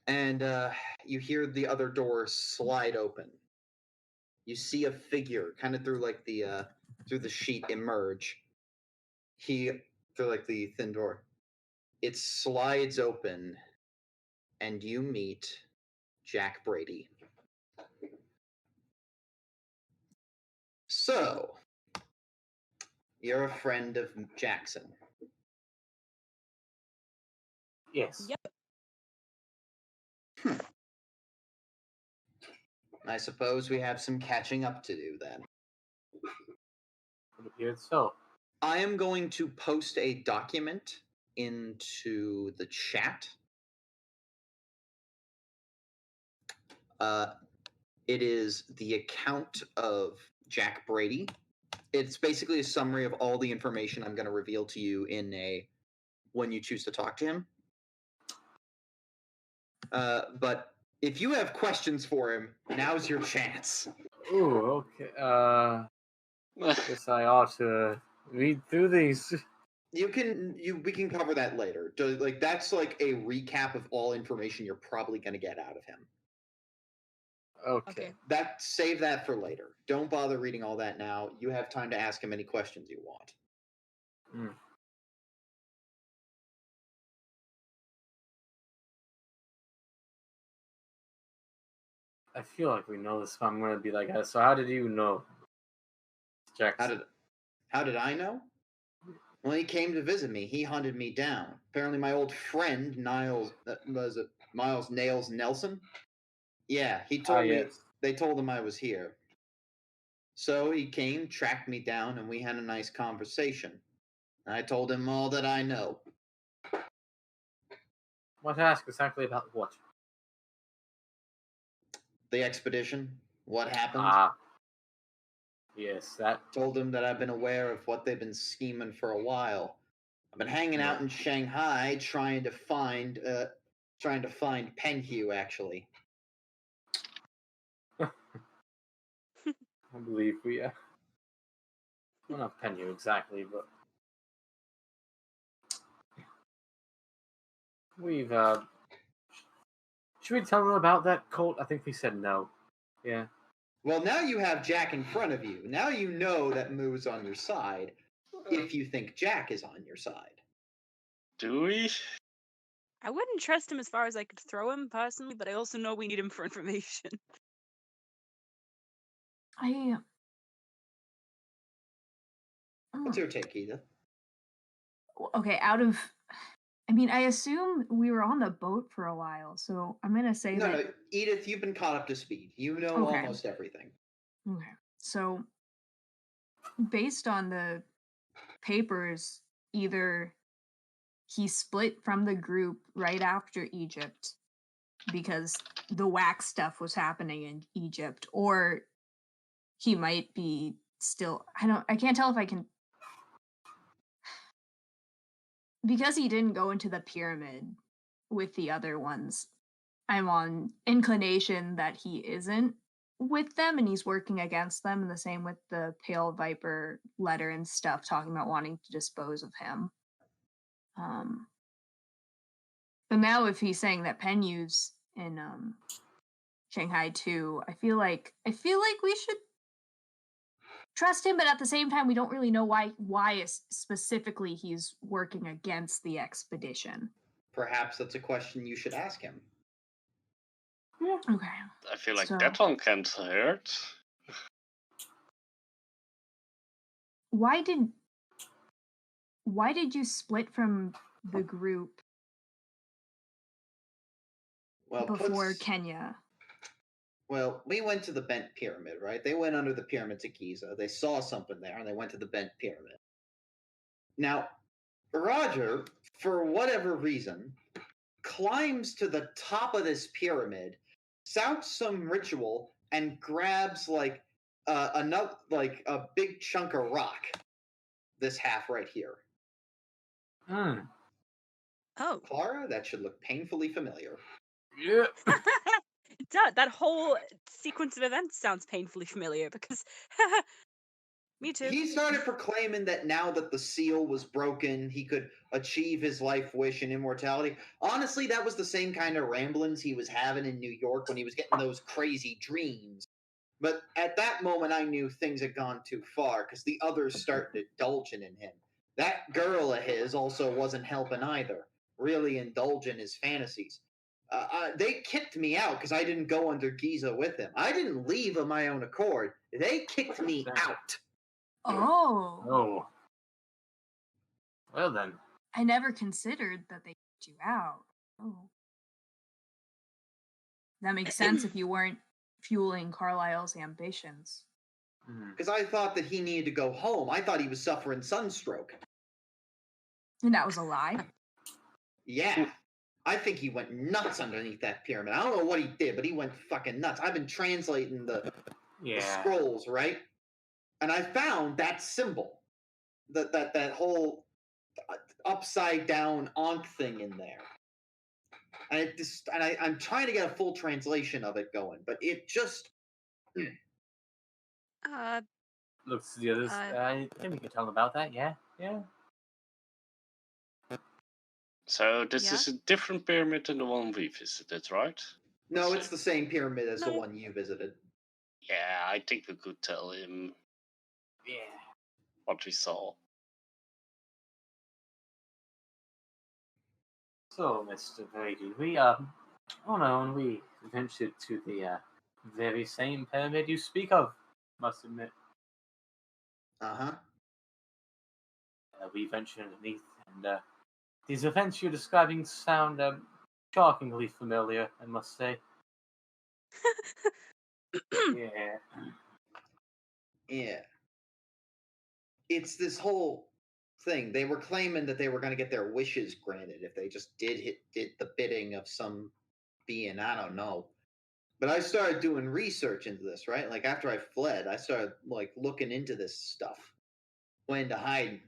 And you hear the other door slide open. You see a figure kind of through like the through the sheet emerge. He through like the thin door. It slides open, and you meet Jack Brady. So, you're a friend of Jackson. Yes. Yep. I suppose we have some catching up to do then. It appears so. I am going to post a document into the chat. It is the account of Jack Brady. It's basically a summary of all the information I'm going to reveal to you when you choose to talk to him. But if you have questions for him, now's your chance. Ooh, okay. Guess I ought to read through these. We can cover that later. That's like a recap of all information you're probably going to get out of him. Okay. Save that for later. Don't bother reading all that now. You have time to ask him any questions you want. I feel like we know this, but I'm going to be like, so how did you know? Jackson. How did I know? Well, he came to visit me. He hunted me down. Apparently, my old friend Miles Nails Nelson. Yeah, he told me. Yes. They told him I was here. So he came, tracked me down, and we had a nice conversation. I told him all that I know. I want to ask exactly about what? The expedition. What happened? Yes, that. Told him that I've been aware of what they've been scheming for a while. I've been hanging out in Shanghai trying to find Penhue, actually. I believe we. Well, not Penhue exactly, but we've. Should we tell them about that cult? I think we said no. Yeah. Well, now you have Jack in front of you. Now you know that Moo's on your side. If you think Jack is on your side. Do we? I wouldn't trust him as far as I could throw him personally, but I also know we need him for information. What's your take, Edith? Okay, I assume we were on the boat for a while, so I'm gonna say No, that. no, Edith, you've been caught up to speed. You know Okay. almost everything. Okay, so based on the papers, either he split from the group right after Egypt because the wax stuff was happening in Egypt, or he might be still. I can't tell if I can. Because he didn't go into the pyramid with the other ones, I'm on inclination that he isn't with them and he's working against them, and the same with the Pale Viper letter and stuff talking about wanting to dispose of him. But now if he's saying that Penyu's in Shanghai too, I feel like we should trust him, but at the same time we don't really know why specifically he's working against the expedition. Perhaps that's a question you should ask him. Okay. I feel like that one can't hurt. Why did you split from the group before Kenya? Well, we went to the Bent Pyramid, right? They went under the pyramids at Giza. They saw something there, and they went to the Bent Pyramid. Now, Roger, for whatever reason, climbs to the top of this pyramid, shouts some ritual, and grabs a big chunk of rock. This half right here. Oh. Clara, that should look painfully familiar. Yeah. It does. That whole sequence of events sounds painfully familiar because me too. He started proclaiming that now that the seal was broken, he could achieve his life wish and immortality. Honestly, that was the same kind of ramblings he was having in New York when he was getting those crazy dreams. But at that moment, I knew things had gone too far because the others started indulging in him. That girl of his also wasn't helping either, really indulging his fantasies. They kicked me out because I didn't go under Giza with him. I didn't leave of my own accord. They kicked me out. Oh. Well then. I never considered that they kicked you out. Oh. That makes sense if you weren't fueling Carlyle's ambitions. Because I thought that he needed to go home. I thought he was suffering sunstroke. And that was a lie? Yeah. I think he went nuts underneath that pyramid. I don't know what he did, but he went fucking nuts. I've been translating the scrolls, right? And I found that symbol. That whole upside down Ankh thing in there. And I'm trying to get a full translation of it going, but it just... Looks to the others. I think we can tell them about that, yeah? So this is a different pyramid than the one we visited, right? No, it's the same pyramid as the one you visited. Yeah, I think we could tell him what we saw. So, Mr. Brady, we ventured to the very same pyramid you speak of, must admit. We ventured underneath, and these events you're describing sound shockingly familiar, I must say. Yeah. It's this whole thing. They were claiming that they were going to get their wishes granted if they just did the bidding of some being. I don't know. But I started doing research into this, right? Like after I fled, I started looking into this stuff. Went into hiding.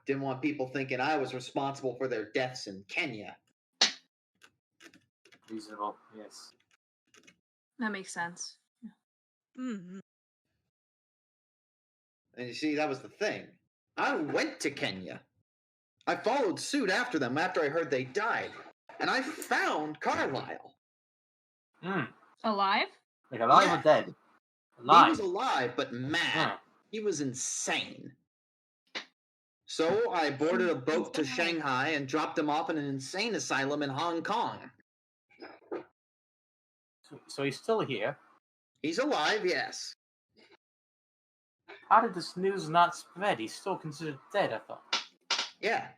Didn't want people thinking I was responsible for their deaths in Kenya. Reasonable, yes. That makes sense. Mm-hmm. And you see, that was the thing. I went to Kenya. I followed suit after them after I heard they died. And I found Carlyle. Alive? Like alive or dead? Alive. He was alive, but mad. He was insane. So I boarded a boat to Shanghai. Shanghai and dropped him off in an insane asylum in Hong Kong. So he's still here. He's alive, yes. How did this news not spread? He's still considered dead, I thought. Yeah.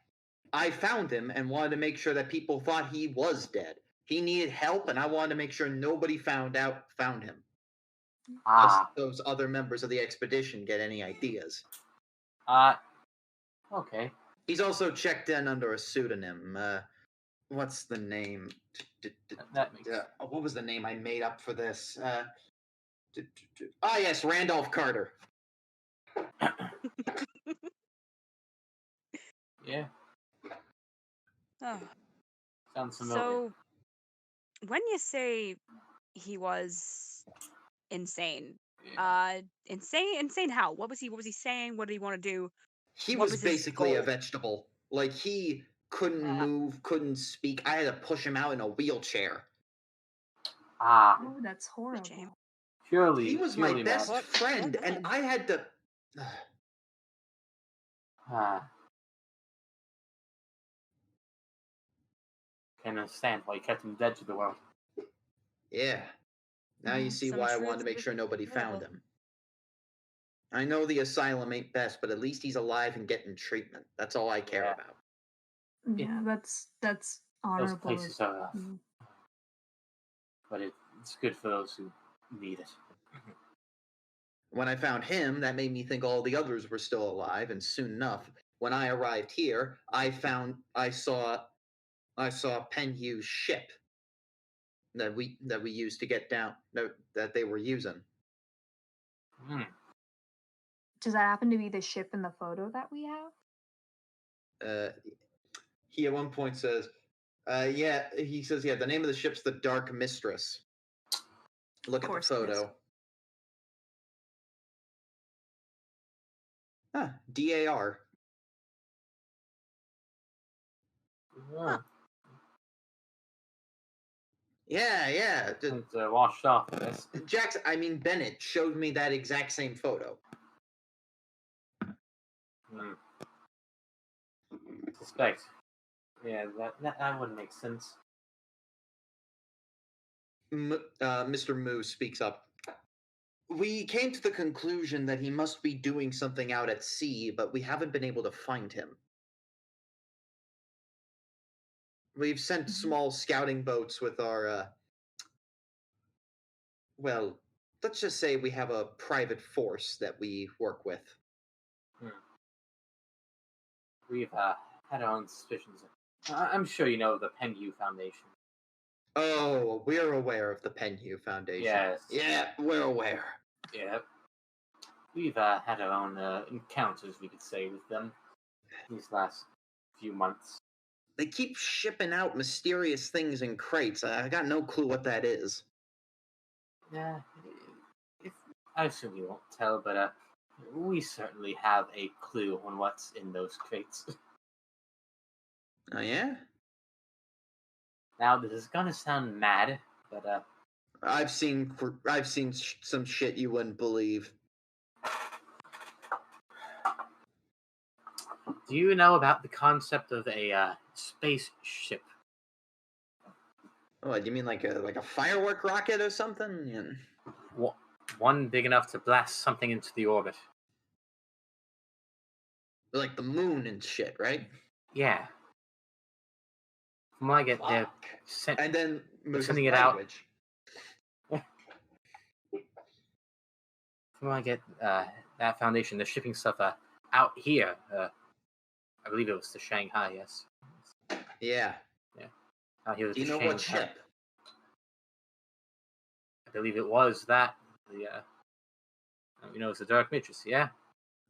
I found him and wanted to make sure that people thought he was dead. He needed help, and I wanted to make sure nobody found him. Lest those other members of the expedition get any ideas. Okay. He's also checked in under a pseudonym. What's the name? That makes sense. What was the name I made up for this? Yes, Randolph Carter. Yeah, Oh. sounds familiar. So, when you say he was insane, Yeah. insane how? What was he saying? What did he want to do? He What was was his basically a goal? vegetable. Like, he couldn't move, couldn't speak. I had to push him out in a wheelchair. Oh, that's horrible. shame. Purely. He was my purely best mad. friend, and I had to... Can understand why you kept him dead to the world. Yeah. Now you see Some why I truths wanted to make are sure nobody found terrible. him. I know the asylum ain't best, but at least he's alive and getting treatment. That's all I care Yeah. about. Yeah, that's honorable. Those places are rough, Mm. but it's good for those who need it. When I found him, that made me think all the others were still alive, and soon enough, when I arrived here, I saw Penhu's ship that we used to get down that they were using. Hmm. Does that happen to be the ship in the photo that we have? He at one point says, he says, the name of the ship's the Dark Mistress. Look at the course it is. photo. DAR. Huh. Yeah. It's washed off, I guess. Bennett showed me that exact same photo. Suspect. Yeah, that wouldn't make sense. Mr. Moo speaks up. We came to the conclusion that he must be doing something out at sea, but we haven't been able to find him. We've sent small scouting boats with our, let's just say we have a private force that we work with. We've had our own suspicions. I'm sure you know the Penhu Foundation. Oh, we're aware of the Penhu Foundation. Yes. Yeah, we're aware. Yeah. We've had our own encounters, we could say, with them these last few months. They keep shipping out mysterious things in crates. I got no clue what that is. Yeah, I assume you won't tell, but we certainly have a clue on what's in those crates. Oh, yeah? Now, this is gonna sound mad, but I've seen some shit you wouldn't believe. do you know about the concept of a spaceship? Oh, do you mean like a firework rocket or something? Yeah. One big enough to blast something into the orbit. Like the moon and shit, right? Yeah. From what I get, they're And then sending it out. From what I get, that foundation, they're shipping stuff out here. I believe it was to Shanghai, yes. Yeah. Out here Do you to know Shanghai. what ship? I believe it was that. It's the Dark Mistress, yeah?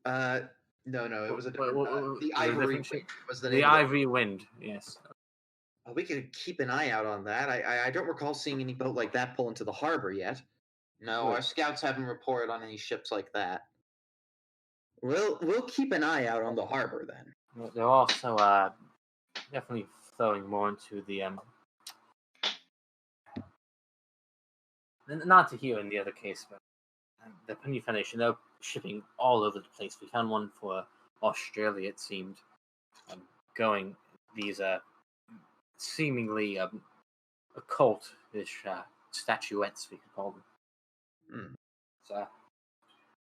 No, it was a What- different. what- The was it a Ivory different ship? Wind was the The name. of it. Ivory Wind, yes. We could keep an eye out on that. I don't recall seeing any boat like that pull into the harbor yet. No, Good. our scouts haven't reported on any ships like that. We'll keep an eye out on the harbor then. They're also definitely flowing more into the not to here in the other case, but the Penny Foundation, they're shipping all over the place. We found one for Australia, it seemed, going these seemingly occult-ish statuettes, we could call them. Hmm. So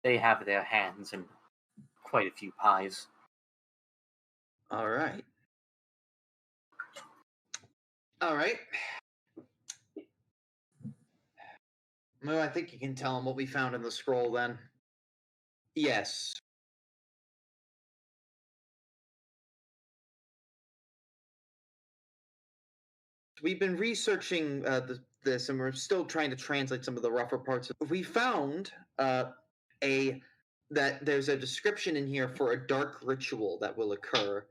they have their hands in quite a few pies. All right. All right. Well, I think you can tell him what we found in the scroll then. Yes. We've been researching this, and we're still trying to translate some of the rougher parts. We found that there's a description in here for a dark ritual that will occur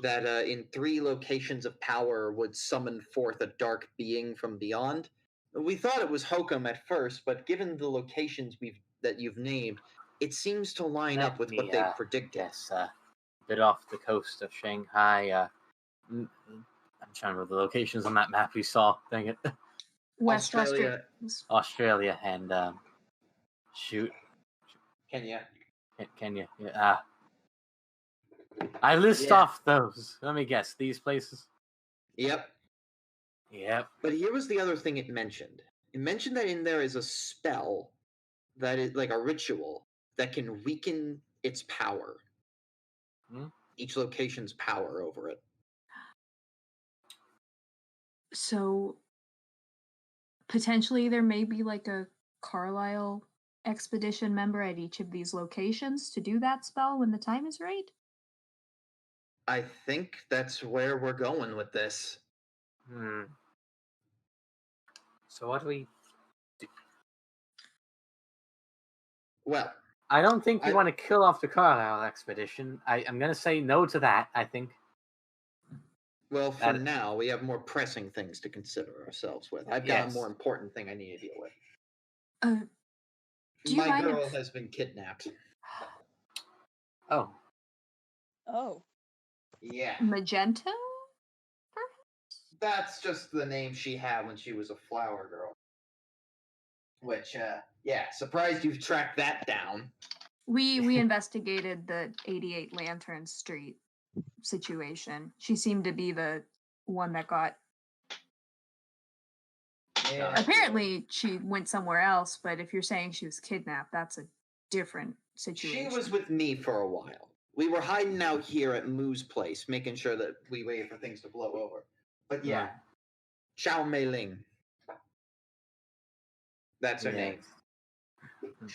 that in 3 locations of power would summon forth a dark being from beyond. We thought it was Hokum at first, but given the locations that you've named, it seems to line up with what they've predicted. Yes, a bit off the coast of Shanghai. I'm trying to remember the locations on that map we saw. Dang it. West Australia. Australia and shoot, Kenya. Kenya. Yeah. I list off those. Let me guess. These places. Yep. Yep. But here was the other thing it mentioned. It mentioned that in there is a spell that is like a ritual that can weaken its power. Each location's power over it. So potentially there may be like a Carlyle Expedition member at each of these locations to do that spell when the time is right? I think that's where we're going with this. So what do we do? Well, I don't think we want to kill off the Carlyle Expedition. I'm going to say no to that, I think. Well, for now, we have more pressing things to consider ourselves with. I've got a more important thing I need to deal with. Do you My mind girl has been kidnapped. Oh. Oh. Yeah. Magenta? That's just the name she had when she was a flower girl. Which, surprised you've tracked that down. We investigated the 88 Lantern Street situation. She seemed to be the one that got... Yeah. Apparently she went somewhere else, but if you're saying she was kidnapped, that's a different situation. She was with me for a while. We were hiding out here at Moo's place, making sure that we waited for things to blow over. But yeah, Chow Mei Ling. That's her name.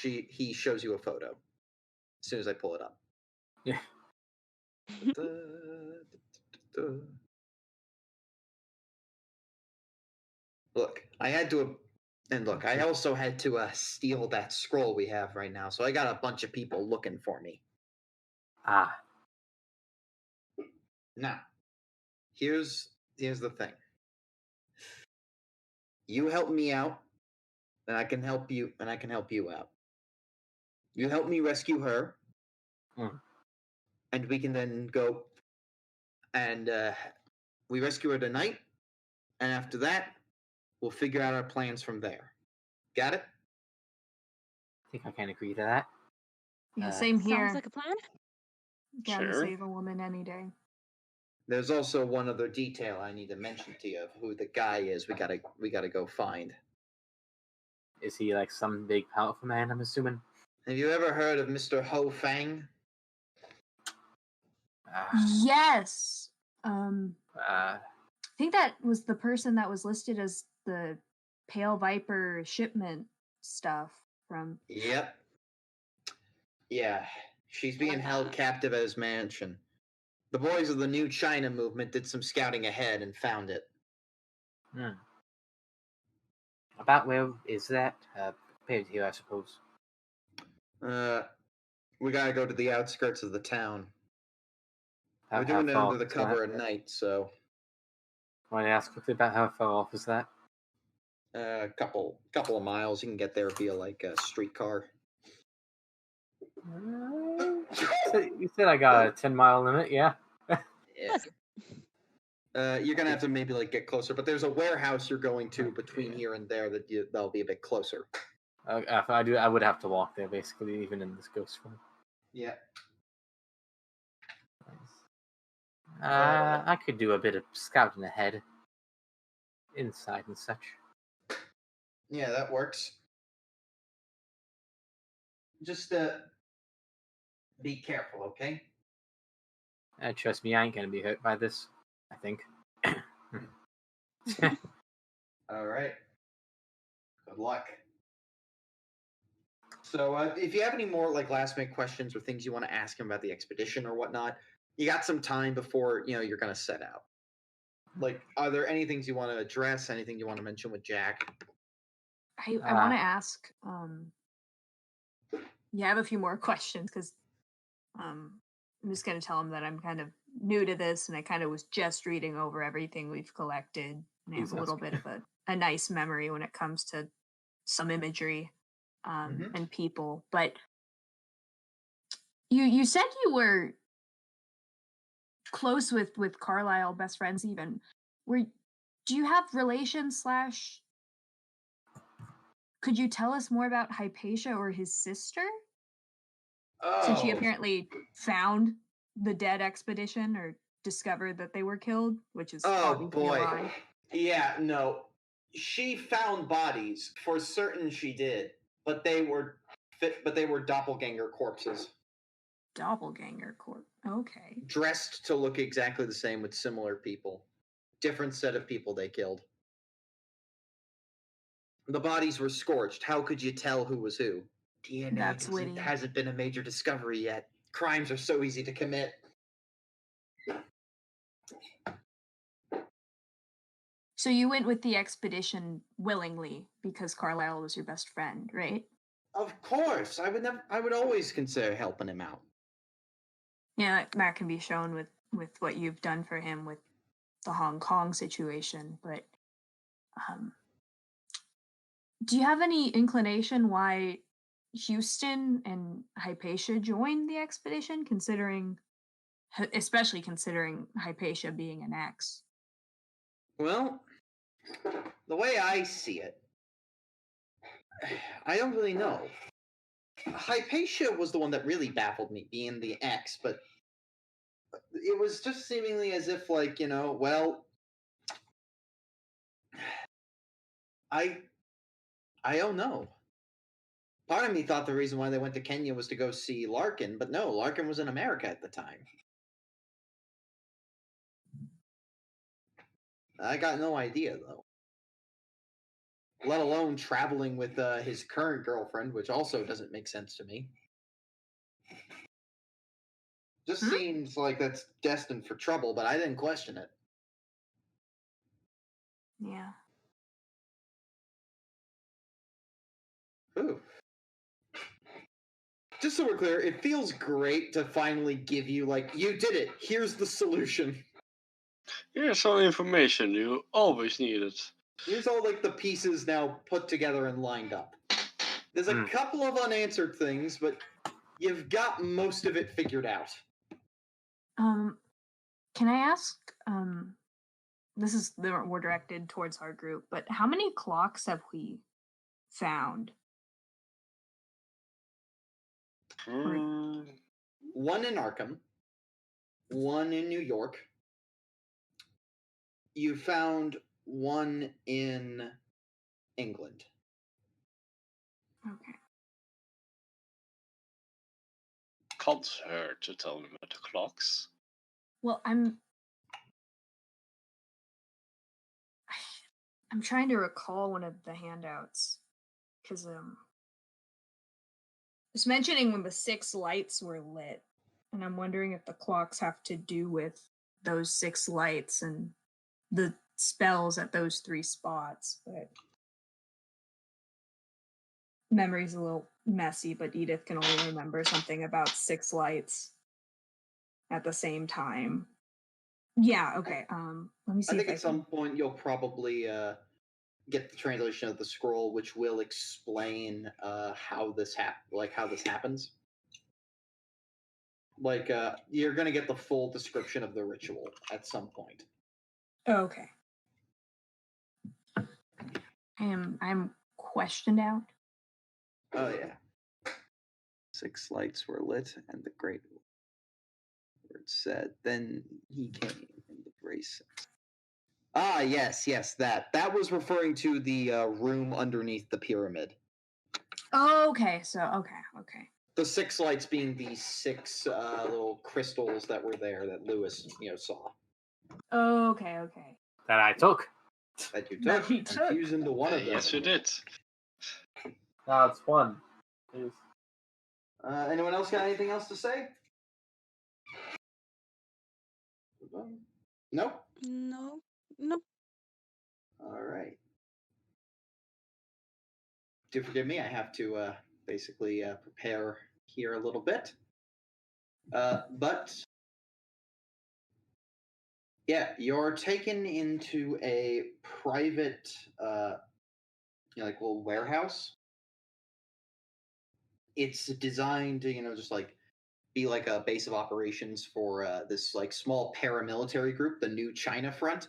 He shows you a photo as soon as I pull it up. Yeah. Look, I had to, and look, I also had to steal that scroll we have right now, so I got a bunch of people looking for me. Now, here's the thing. You help me out, and I can help you, and I can help you out. You help me rescue her, and we can then go and we rescue her tonight, and after that, we'll figure out our plans from there. Got it? I think I can agree to that. Yeah, same here. Sounds like a plan. Gotta save a woman any day. There's also one other detail I need to mention to you of who the guy is. We gotta go find. Is he like some big powerful man, I'm assuming? Have you ever heard of Mr. Ho Fang? Yes. I think that was the person that was listed as the Pale Viper shipment stuff from... Yep. Yeah. She's being held captive at his mansion. The boys of the New China movement did some scouting ahead and found it. About where is that? Compared here, I suppose. We gotta go to the outskirts of the town. We're doing it under the cover at night, so... Want to ask quickly about how far off is that? A couple of miles. You can get there via like a streetcar. You said I got a 10-mile limit, yeah? You're gonna have to maybe like get closer, but there's a warehouse you're going to between here and there that'll be a bit closer. If I would have to walk there basically, even in this ghost form. Yeah. I could do a bit of scouting ahead, inside and such. Yeah, that works. Just be careful, okay? Trust me, I ain't gonna be hurt by this. I think. All right. Good luck. So, if you have any more like last minute questions or things you want to ask him about the expedition or whatnot, you got some time before you're going to set out. Like, are there any things you want to address? Anything you want to mention with Jack? I want to ask. You have a few more questions because I'm just going to tell him that I'm kind of new to this and I kind of was just reading over everything we've collected. And I have a little bit of a nice memory when it comes to some imagery and people. But you said you were close with Carlyle, best friends even. Do you have relations / could you tell us more about Hypatia or his sister? Since she apparently found the dead expedition or discovered that they were killed, which is obviously a lie. Yeah, no. She found bodies. For certain she did. But they were doppelganger corpses. Doppelganger corpse. Okay. Dressed to look exactly the same with similar people. Different set of people they killed. The bodies were scorched. How could you tell who was who? DNA hasn't been a major discovery yet. Crimes are so easy to commit. So you went with the expedition willingly because Carlyle was your best friend, right? Of course. I would always consider helping him out. Yeah, that can be shown with what you've done for him with the Hong Kong situation, but do you have any inclination why Houston and Hypatia joined the expedition, especially considering Hypatia being an ex? Well, the way I see it, I don't really know. Hypatia was the one that really baffled me, being the ex, but it was just seemingly as if, like, well, I don't know. Part of me thought the reason why they went to Kenya was to go see Larkin, but no, Larkin was in America at the time. I got no idea, though. Let alone traveling with his current girlfriend, which also doesn't make sense to me. Just seems like that's destined for trouble, but I didn't question it. Yeah. Ooh. Just so we're clear, it feels great to finally give you, like, you did it. Here's the solution. Here's some information you always needed. Here's all, like, the pieces now put together and lined up. There's a couple of unanswered things, but you've got most of it figured out. Can I ask, this is more directed towards our group, but how many clocks have we found? One in Arkham, one in New York. You found one in England. Okay. Can't hurt to tell them about the clocks. Well, I'm trying to recall one of the handouts because was mentioning when the 6 lights were lit, and I'm wondering if the clocks have to do with those 6 lights and the spells at those 3 spots. But memory's a little messy, but Edith can only remember something about 6 lights at the same time. Yeah, okay. Let me see. I think at some point you'll probably get the translation of the scroll, which will explain how this happens. Like, you're going to get the full description of the ritual at some point. Okay. I'm questioned out. Oh, yeah. 6 lights were lit, and the great were said. Then he came in the braces. Ah, yes, that. That was referring to the room underneath the pyramid. Okay, so okay. The 6 lights being the 6 little crystals that were there that Lewis, saw. Okay. That I took. That you That took. he took. Fused into one of them. Yes, you did. That's one. Jeez. Anyone else got anything else to say? No? No. All right. Do forgive me, I have to basically prepare here a little bit. But yeah, you're taken into a private, like little warehouse. It's designed to, just like be like a base of operations for this like small paramilitary group, the New China Front.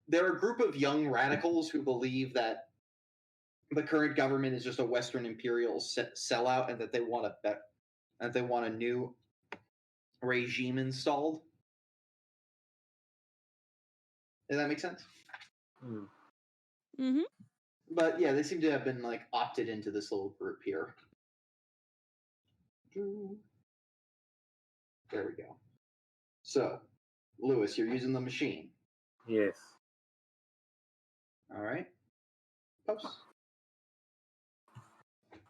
They're a group of young radicals who believe that the current government is just a Western imperial sellout, and that they want a new regime installed. Does that make sense? Mm-hmm. But yeah, they seem to have been like opted into this little group here. There we go. So, Lewis, you're using the machine. Yes. All right. Post.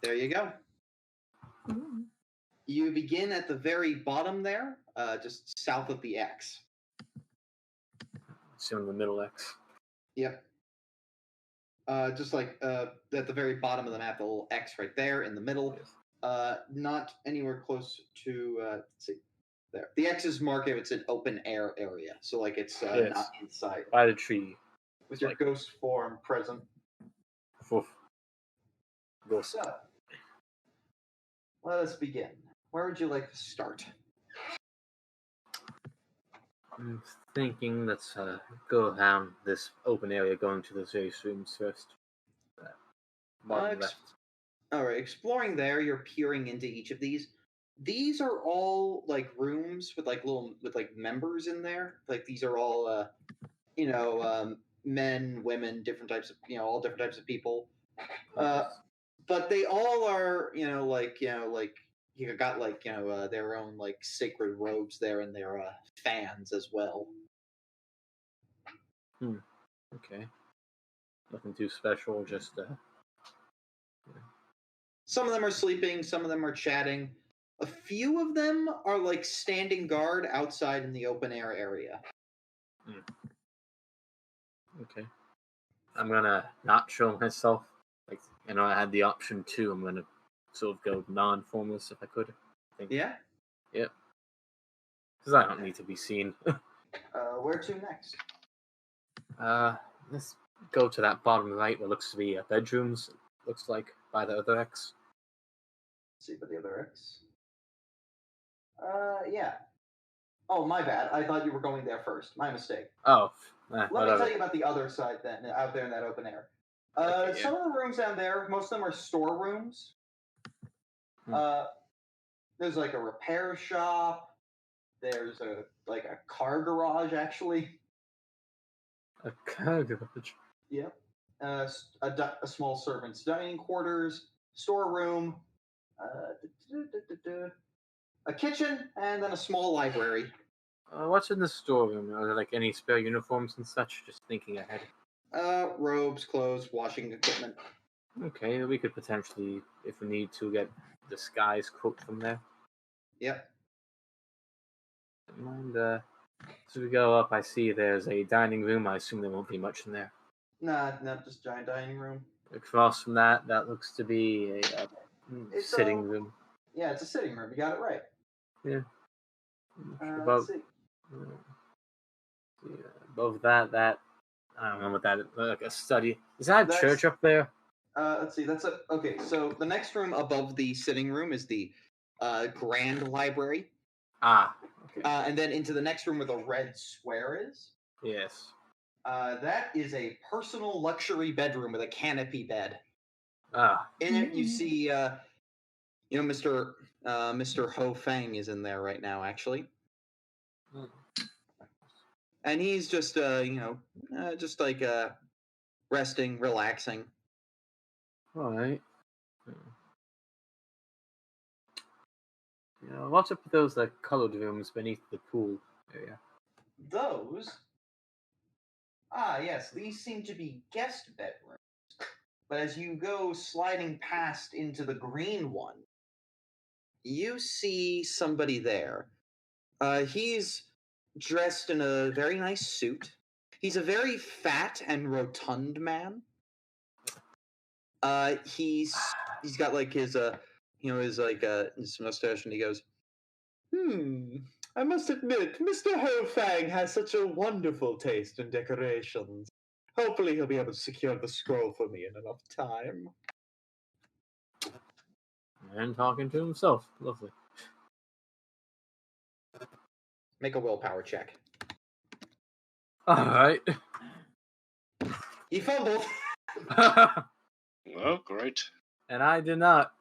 There you go. Ooh. You begin at the very bottom there, just south of the X. Assume the middle X. Yep. Just like at the very bottom of the map, the little X right there in the middle. Yes. Not anywhere close to, let's see, there. The X is marked if it's an open air area, so like it's Yes. not inside. By the tree. With your like- ghost form present. Oof. Ghost. So, let us begin. Where would you like to start? I'm thinking let's go down this open area, going to those various rooms first. Bottom left. All right, exploring there, you're peering into each of these. These are all like rooms with like members in there. Like these are all men, women, different types of all different types of people. But they all are you got their own like sacred robes there, and their fans as well. Okay. Nothing too special, just Some of them are sleeping, some of them are chatting. A few of them are like standing guard outside in the open air area. okay. I'm gonna not show myself. Like, I had the option too. I'm gonna sort of go non-formless if I could. I think. Yeah? Yep. Because I don't need to be seen. Where to next? Let's go to that bottom right where looks to be bedrooms. Looks like by the other X. Let's see, by the other X. Yeah. Oh, my bad. I thought you were going there first. My mistake. Oh, Let me tell you about the other side then, out there in that open air. Okay, yeah. Some of the rooms down there, most of them are storerooms. There's like a repair shop. There's a car garage, actually. A car garage. Yep. A small servant's dining quarters, storeroom, a kitchen, and then a small library. What's in the storeroom? Are there like any spare uniforms and such? Just thinking ahead. Robes, clothes, washing equipment. Okay, we could potentially, if we need to, get disguise quote from there. Yep. And as we go up, I see there's a dining room. I assume there won't be much in there. Nah, not just giant dining room. Across from that, that looks to be a sitting room. Yeah, it's a sitting room. You got it right. Yeah. Let's see. Above that, I don't know what that is. Like a study. Is that a church up there? Let's see. Okay. So the next room above the sitting room is the grand library. Ah. Okay. And then into the next room where the red square is. Yes. That is a personal luxury bedroom with a canopy bed. Ah. In it, you see, Mr. Ho Feng is in there right now, actually. And he's just, just like resting, relaxing. All right. Yeah, what's up with those colored rooms beneath the pool area? Those? Ah, yes, these seem to be guest bedrooms. But as you go sliding past into the green one, you see somebody there. He's dressed in a very nice suit. He's a very fat and rotund man. He's got like his his mustache, and he goes, I must admit, Mr. Ho Fang has such a wonderful taste in decorations. Hopefully he'll be able to secure the scroll for me in enough time. And talking to himself. Lovely. Make a willpower check. All right. He fumbled. Oh, great. And I did not.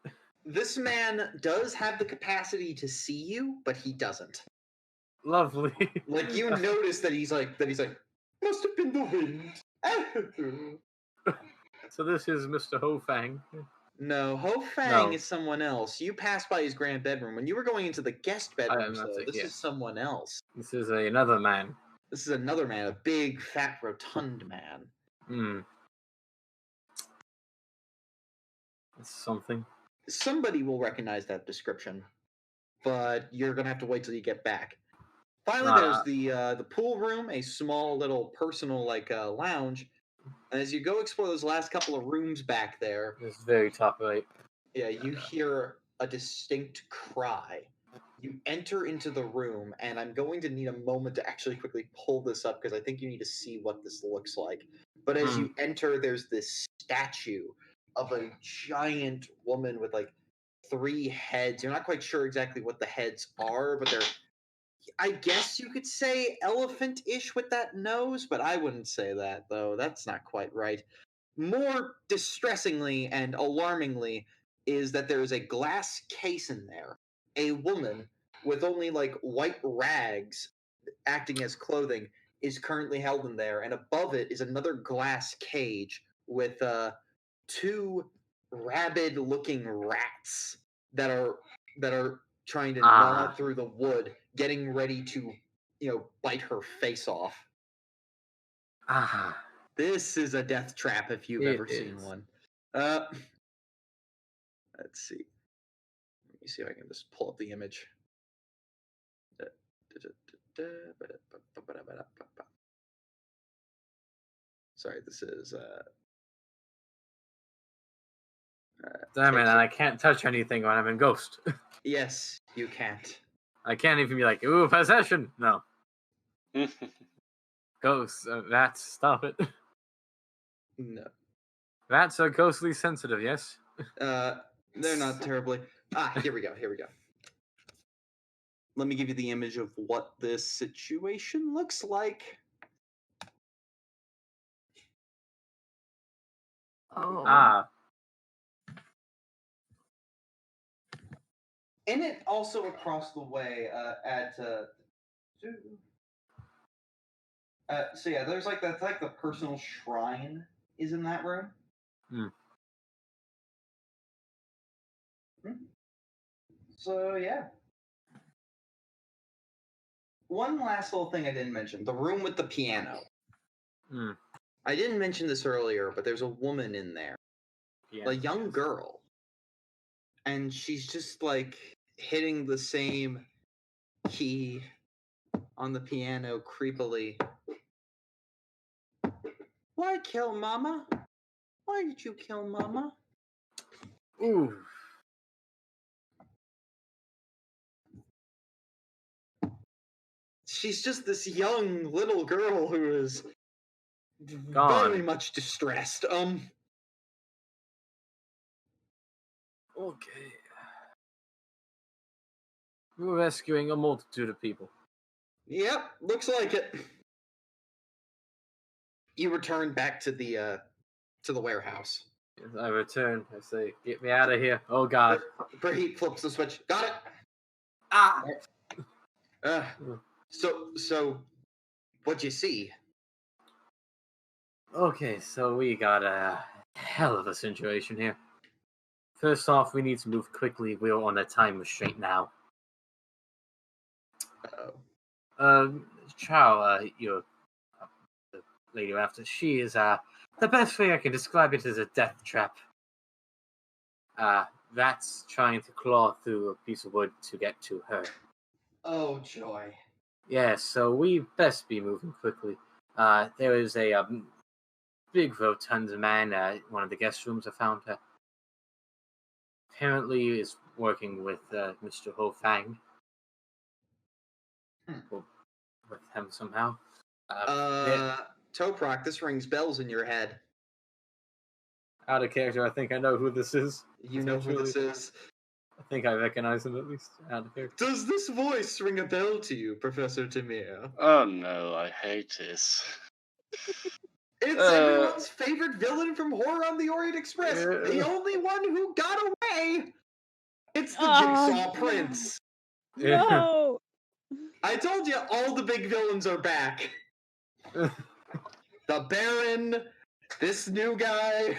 This man does have the capacity to see you, but he doesn't. Lovely. Like, you notice that he's like, must have been the wind. So this is Mr. Ho Fang. No, Ho Fang No. is someone else. You passed by his grand bedroom. When you were going into the guest bedrooms, though, this is someone else. This is another man. This is another man, a big, fat, rotund man. That's something. Somebody will recognize that description, but you're gonna have to wait till you get back. Finally, there's the pool room, a small little personal lounge. And as you go explore those last couple of rooms back there, It's very top right. yeah, you hear a distinct cry. You enter into the room, and I'm going to need a moment to actually quickly pull this up because I think you need to see what this looks like. But as you enter, there's this statue of a giant woman with 3 heads. You're not quite sure exactly what the heads are, but they're, I guess you could say, elephant-ish with that nose, but I wouldn't say that, though. That's not quite right. More distressingly and alarmingly is that there is a glass case in there. A woman with only white rags acting as clothing is currently held in there, and above it is another glass cage with 2 rabid-looking rats that are trying to gnaw through the wood, getting ready to, bite her face off. This is a death trap if you've ever seen one. Let's see. Let me see if I can just pull up the image. Sorry, this is Damn it, and I can't touch anything when I'm in Ghost. Yes, you can't. I can't even be like, ooh, possession! No. Ghosts, rats, stop it. No. Rats are ghostly sensitive, yes? They're not terribly. Here we go. Let me give you the image of what this situation looks like. Oh. In it, also across the way, so yeah, there's that's the personal shrine is in that room. So yeah. One last little thing I didn't mention: the room with the piano. I didn't mention this earlier, but there's a woman in there, a young girl, and she's just hitting the same key on the piano creepily. Why kill Mama? Why did you kill Mama? Ooh. She's just this young little girl who is very much distressed. Okay. We're rescuing a multitude of people. Yep, looks like it. You return back to the warehouse. I return. I say, get me out of here. Oh, God. Praheet flips the switch. Got it. So, what'd you see? Okay, so we got a hell of a situation here. First off, we need to move quickly. We're on a time restraint now. Uh-oh. Chow, you're the lady after. She is the best way I can describe it is a death trap. That's trying to claw through a piece of wood to get to her. Oh, joy. Yeah, so we best be moving quickly. There is a big rotund man at one of the guest rooms. I found her. Apparently is working with Mr. Ho Fang. Or with him somehow. Toprak, this rings bells in your head. Out of character, I think I know who this is. You know who this is? I think I recognize him at least. Out of character. Does this voice ring a bell to you, Professor Dimir? Oh no, I hate this. It's everyone's favorite villain from Horror on the Orient Express. Yeah. The only one who got away. It's the Oh, Jigsaw Prince. No. I told you all the big villains are back. The Baron, this new guy,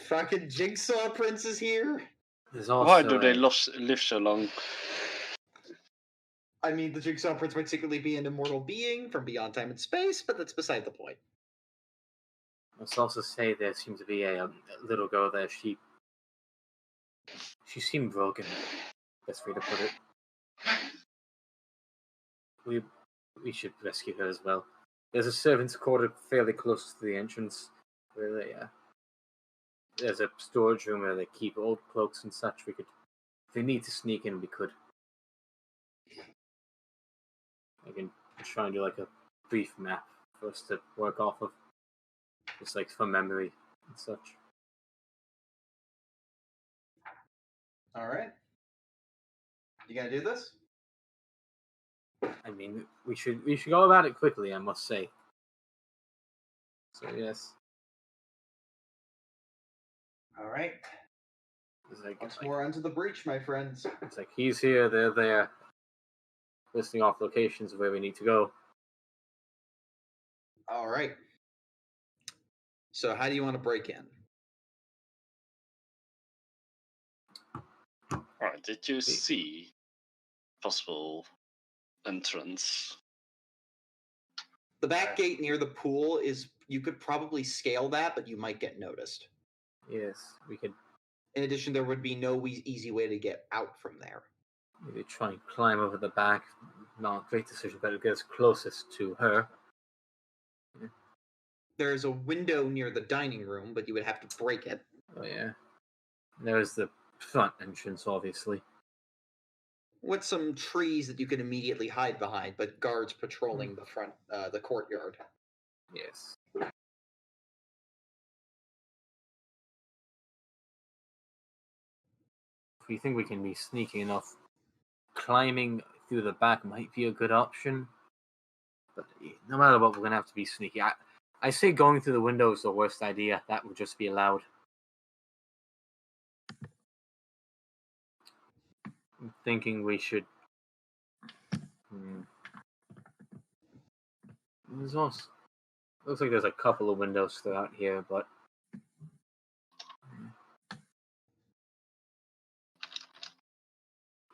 fucking Jigsaw Prince is here. There's also Why do they live so long? I mean, the Jigsaw Prince might secretly be an immortal being from beyond time and space, but that's beside the point. Let's also say there seems to be a little girl there. She seemed broken. Best way to put it. We should rescue her as well. There's a servants' quarter fairly close to the entrance where there's a storage room where they keep old cloaks and such. We could, if we need to sneak in, we could. I can try and do like a brief map for us to work off of, just like from memory and such. All right. You gonna do this? I mean, we should go about it quickly, I must say. So yes. All right. It's like, Once more onto the breach, my friends. It's like he's here, they're there, listing off locations of where we need to go. All right. So, how do you want to break in? Alright, did you see possible entrance? The back gate near the pool is. You could probably scale that, but you might get noticed. Yes, we could In addition, there would be no easy way to get out from there. maybe try and climb over the back. Not a great decision, but it gets closest to her. There's a window near the dining room, but you would have to break it. Oh yeah. There's the front entrance, obviously. With some trees that you can immediately hide behind, but guards patrolling the front, the courtyard. Yes. If we think we can be sneaky enough, climbing through the back might be a good option. But no matter what, we're gonna have to be sneaky. I say going through the window is the worst idea. That would just be allowed. I'm thinking we should. There's also looks like there's a couple of windows throughout here, but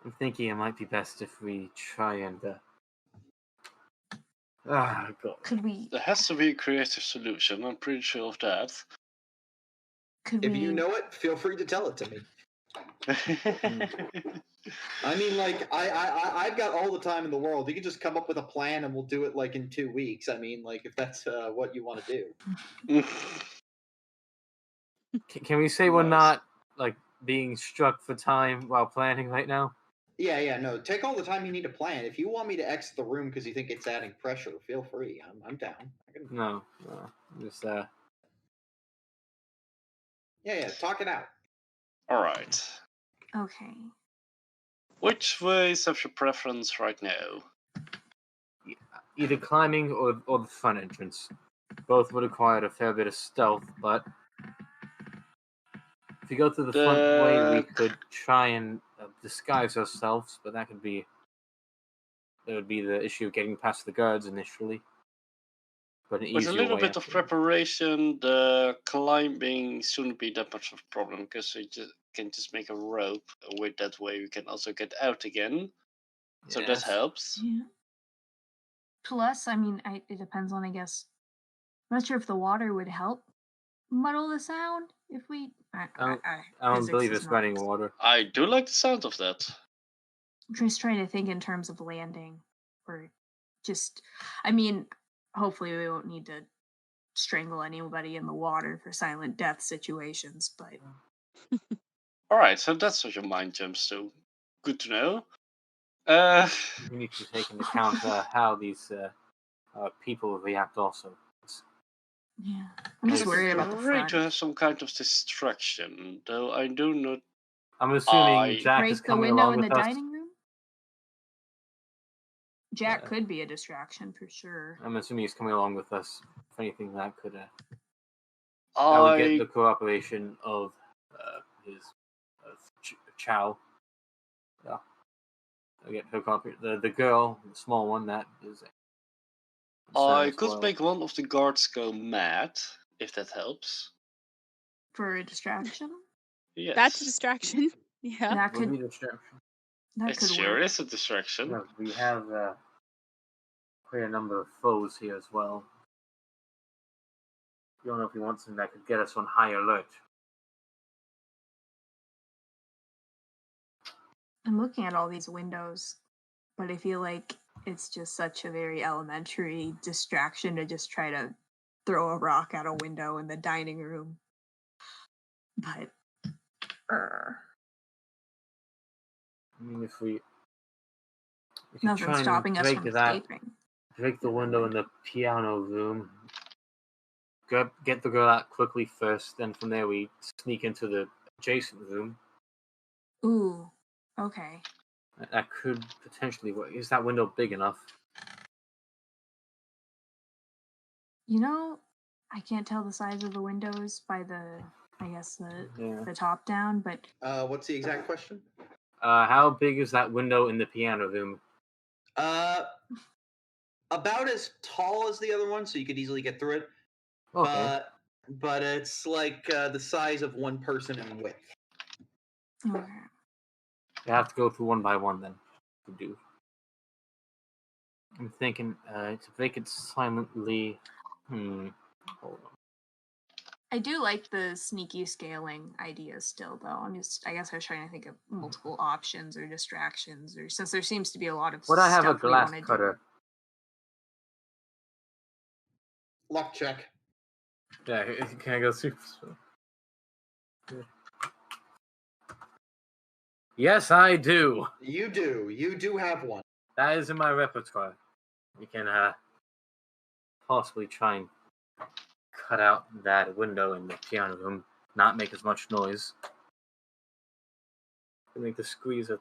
I'm thinking it might be best if we try and. God. Could we? There has to be a creative solution, I'm pretty sure of that. Could If we? you know it, feel free to tell it to me. I mean, like, I've got all the time in the world. You can just come up with a plan and we'll do it, like, in 2 weeks. I mean, like, if that's what you want to do. Can we say we're Nice. not, like, being struck for time while planning right now? Yeah, no. Take all the time you need to plan. If you want me to exit the room because you think it's adding pressure, feel free. I'm down. No. Just, Yeah, talk it out. Alright. Okay. Which ways have your preference right now? either climbing or the front entrance. Both would require a fair bit of stealth, but if you go through the front way, we could try and disguise ourselves, but that could be there would be the issue of getting past the guards initially. But an With a easier little way bit of after. preparation, the climbing shouldn't be that much of a problem because we can just make a rope. With that way, we can also get out again. So that Yes. helps. Yeah. Plus, I mean, it depends on, I guess. I'm not sure if the water would help muddle the sound if we. I don't physics believe is it's not- running water. I do like the sound of that. I'm just trying to think in terms of landing, or just. I mean, hopefully we won't need to strangle anybody in the water for silent death situations, but Alright, so that's what your mind jumps to. Good to know. We need to take into account how these people react also. yeah, I'm just It's worried about the great front. to have some kind of distraction, though I do not. I'm assuming I Jack is Break the coming window along in the with us. dining room. Jack Yeah. could be a distraction for sure. I'm assuming he's coming along with us. If anything, that could that would get the cooperation of his Chow. Yeah, I get her copy. The girl, the small one, that is. I could make one of the guards go mad, if that helps. For a distraction. Yes. That's a distraction. Yeah. That Would could be a distraction. that It could sure work. is a distraction. Yeah, we have quite a number of foes here as well. I don't know if he wants something that could get us on high alert. I'm looking at all these windows, but I feel like it's just such a very elementary distraction to just try to throw a rock at a window in the dining room. But I mean, if we could nothing's try and stopping us break from that, escaping. break the window in the piano room. Get the girl out quickly first, then from there we sneak into the adjacent room. Ooh, okay. That could potentially work. Is that window big enough? You know, I can't tell the size of the windows by the top down, but What's the exact question? How big is that window in the piano room? About as tall as the other one, so you could easily get through it. Okay. But it's like the size of one person in width. okay. You have to go through one by one then. To do. I'm thinking to break it silently. Hold on. I do like the sneaky scaling idea still, though. I guess I was trying to think of multiple options or distractions, or since there seems to be a lot of Would I have a stuff we glass wanna do. cutter? Luck check. Yeah, can I go super? Yes, I do. You do. You do have one. That is in my repertoire. We can possibly try and cut out that window in the piano room, not make as much noise. Make the squeeze of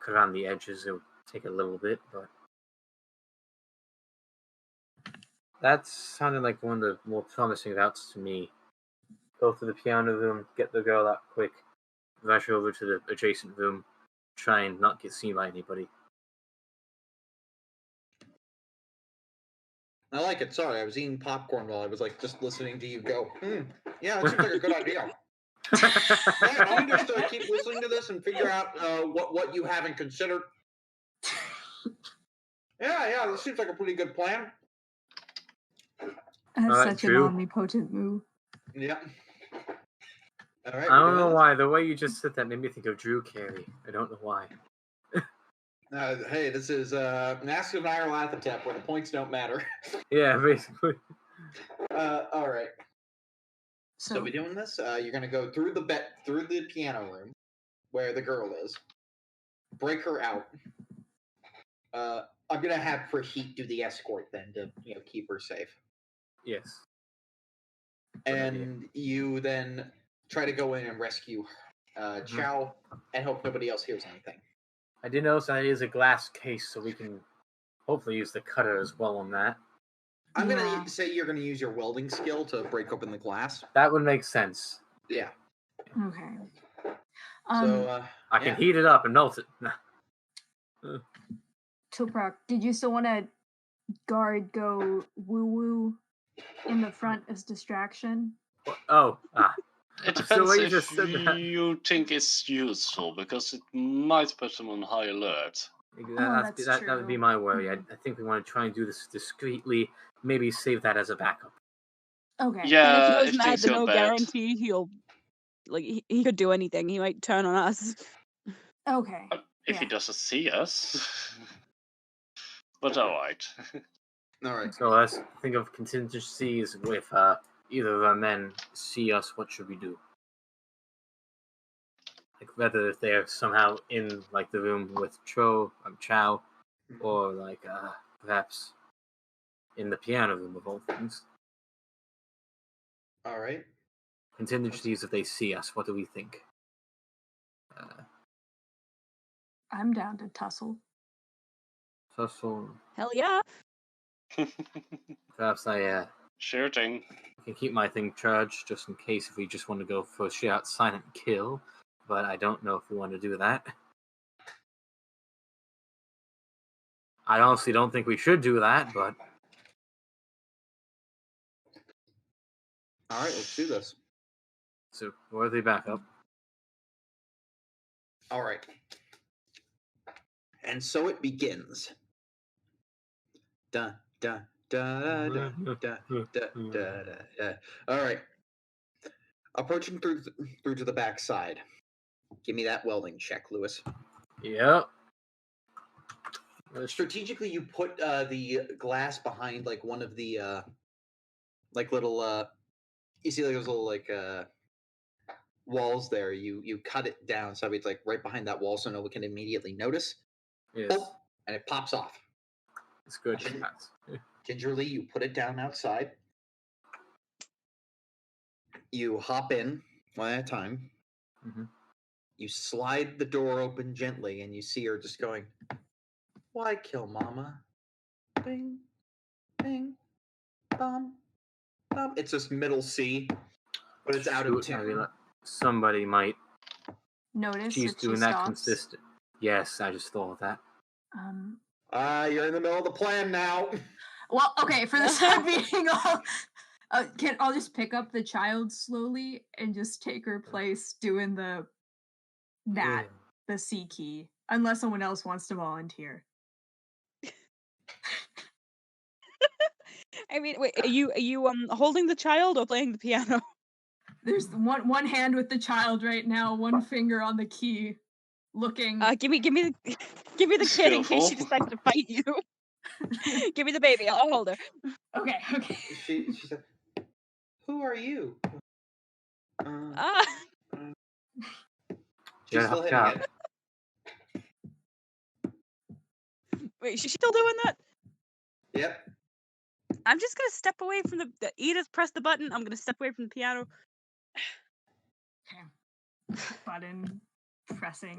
cut around the edges. It would take a little bit, but that sounded like one of the more promising routes to me. Go through the piano room, get the girl out quick, rush over to the adjacent room, try and not get seen by anybody. I like it. Sorry, I was eating popcorn while I was like just listening to you go. Yeah, that seems like a good idea. Yeah, I'll just keep listening to this and figure out what you haven't considered. Yeah, this seems like a pretty good plan. That's such Drew. an omnipotent move. Yeah. All right. I don't know why. The way you just said that made me think of Drew Carey. I don't know why. Hey, this is Mask of Nyarlathotep, where the points don't matter. Yeah, basically. All right. So we're doing this. You're gonna go through the piano room, where the girl is. Break her out. I'm gonna have Praheet do the escort then to keep her safe. Yes. And you then try to go in and rescue Chow and hope nobody else hears anything. I did notice that it is a glass case, so we can hopefully use the cutter as well on that. I'm gonna say you're gonna use your welding skill to break open the glass. That would make sense. Yeah. okay. So I can heat it up and melt it. Toprak, did you still want to go woo-woo in the front as distraction? Oh, It So depends what you if just said that- you think it's useful, because it might put them on high alert. That's that would be true. my worry. I think we want to try and do this discreetly. Maybe save that as a backup. Okay. And if Yeah, he goes if mad, things there's go no bad. guarantee he'll he could do anything. He might turn on us. Okay. If he Yeah. doesn't see us. But alright. All right. So let's think of contingencies. If either of our men see us, what should we do? Like whether if they're somehow in like the room with Chow, or like perhaps in the piano room of all things. All right. Contingencies if they see us. What do we think? I'm down to tussle. So Hell yeah. perhaps I Sure thing. can keep my thing charged just in case if we just want to go for a straight out silent kill. But I don't know if we want to do that. I honestly don't think we should do that, but All right. Let's do this. it's a worthy backup. All right. And so it begins. Dun dun da da da da da da da. All right. Approaching through to the back side. Give me that welding check, Lewis. Yep. Strategically, you put the glass behind like one of the like little you see like those little like walls there. You cut it down so it's like right behind that wall so no one can immediately notice. Yes. Boop, and it pops off. It's good shots. Gingerly, you put it down outside. You hop in one at a time. Mhm. You slide the door open gently, and you see her just going, "Why kill Mama? Bing, bing, bum, bum." It's just middle C, but it's out of Shoot, I tune. realize somebody might. Notice She's if she doing that stops. consistent. Yes, I just thought of that. You're in the middle of the plan now. Well, okay. For the time being, I'll just pick up the child slowly and just take her place doing the C key, unless someone else wants to volunteer. I mean, wait, are you holding the child or playing the piano? There's one hand with the child right now, one finger on the key, looking. Give me the kid in case she decides to fight you. Give me the baby. I'll hold her. Okay. She said, "Who are you?" She's still hitting it. Wait, she's still doing that? Yep. I'm just gonna step away from the Edith. Press the button. I'm gonna step away from the piano. Okay. Button pressing.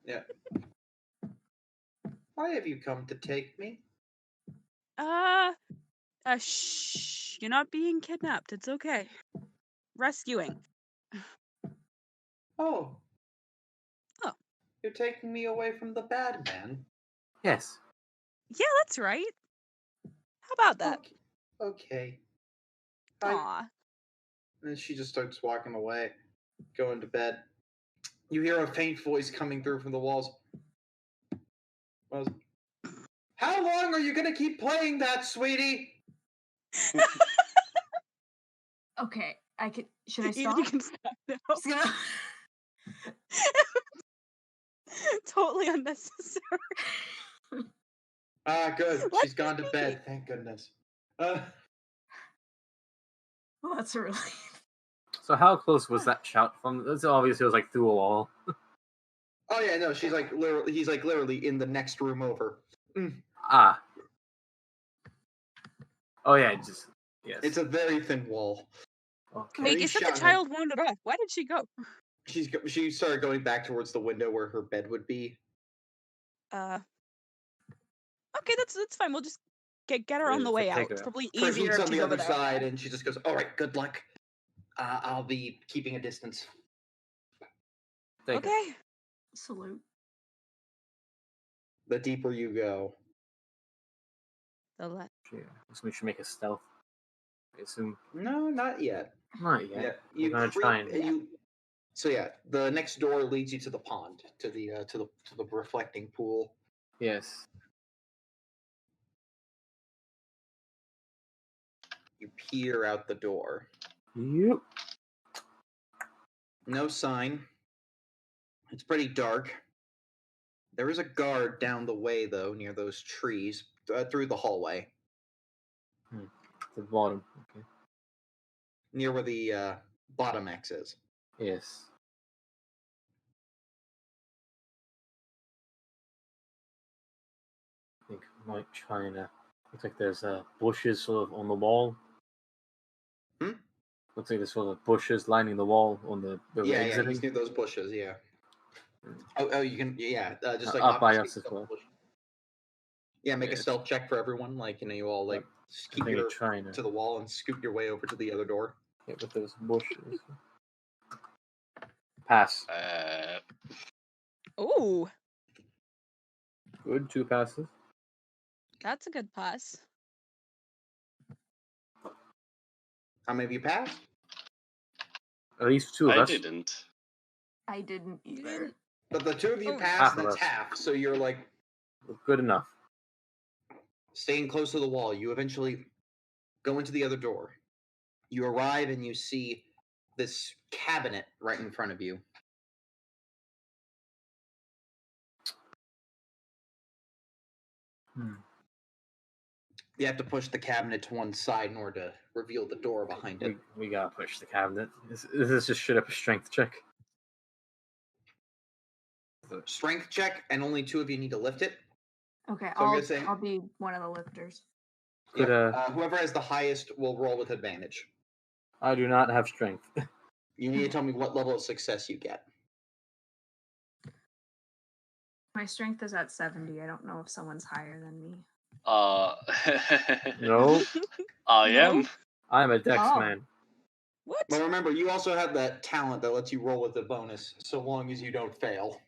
Yeah. Why have you come to take me? Shh. You're not being kidnapped. It's okay. Rescuing. Oh. Oh. You're taking me away from the bad man? Yes. Yeah, that's right. How about that? Okay. Aw. And she just starts walking away, going to bed. You hear a faint voice coming through from the walls. How long are you going to keep playing that, sweetie? Okay, should I stop? You can stop now. Just gonna... Totally unnecessary. Good. She's gone to bed. Thank goodness. Well, that's a relief. So how close was that shout from? It's obviously it was like through a wall. Oh yeah, no, she's like literally. He's like literally in the next room over. Ah. Oh yeah, just yes. It's a very thin wall. Okay. Wait, you said the child wandered off. Why did she go? She started going back towards the window where her bed would be. Okay, that's fine. We'll just get her on the way out. It's probably easier if on she's the over other there. side, and she just goes, "All right, good luck. I'll be keeping a distance." Okay. Salute. the deeper you go. The left. Yeah, so we should make a stealth. I assume. No, not yet. Not yet. Yeah, We're you gonna creep try and. and you. So yeah, the next door leads you to the pond, to the reflecting pool. Yes. You peer out the door. Yep. No sign. It's pretty dark. There is a guard down the way, though, near those trees, through the hallway, The bottom. Okay. near where the bottom X is. Yes. I think I might try and. Looks like there's bushes sort of on the wall. Hmm? Looks like there's sort of bushes lining the wall on the Yeah, exiting. he's near those bushes. Yeah. Oh, you can. Yeah, just like Up by opposite us as the well. bush. Yeah, make a Yeah. stealth check for everyone. Like you all like I keep think your we're trying to the wall and scoot your way over to the other door. get with those bushes. Pass. Ooh, Good. 2 passes. that's a good pass. How many of you passed? At least 2 of I us. didn't. I didn't You either. didn't. But the 2 of you Oh. passed. Half of That's us. half. So you're like Good enough. staying close to the wall. You eventually go into the other door. You arrive and you see this cabinet right in front of you. You have to push the cabinet to one side in order to reveal the door behind it. We gotta push the cabinet. This is just straight up a strength check. Strength check, and only 2 of you need to lift it. Okay, So I'm gonna say- I'll be one of the lifters. Could, whoever has the highest will roll with advantage. I do not have strength. You need to tell me what level of success you get. My strength is at 70. I don't know if someone's higher than me. No, I am. No? I'm a dex Oh. man. What? But remember, you also have that talent that lets you roll with a bonus, so long as you don't fail.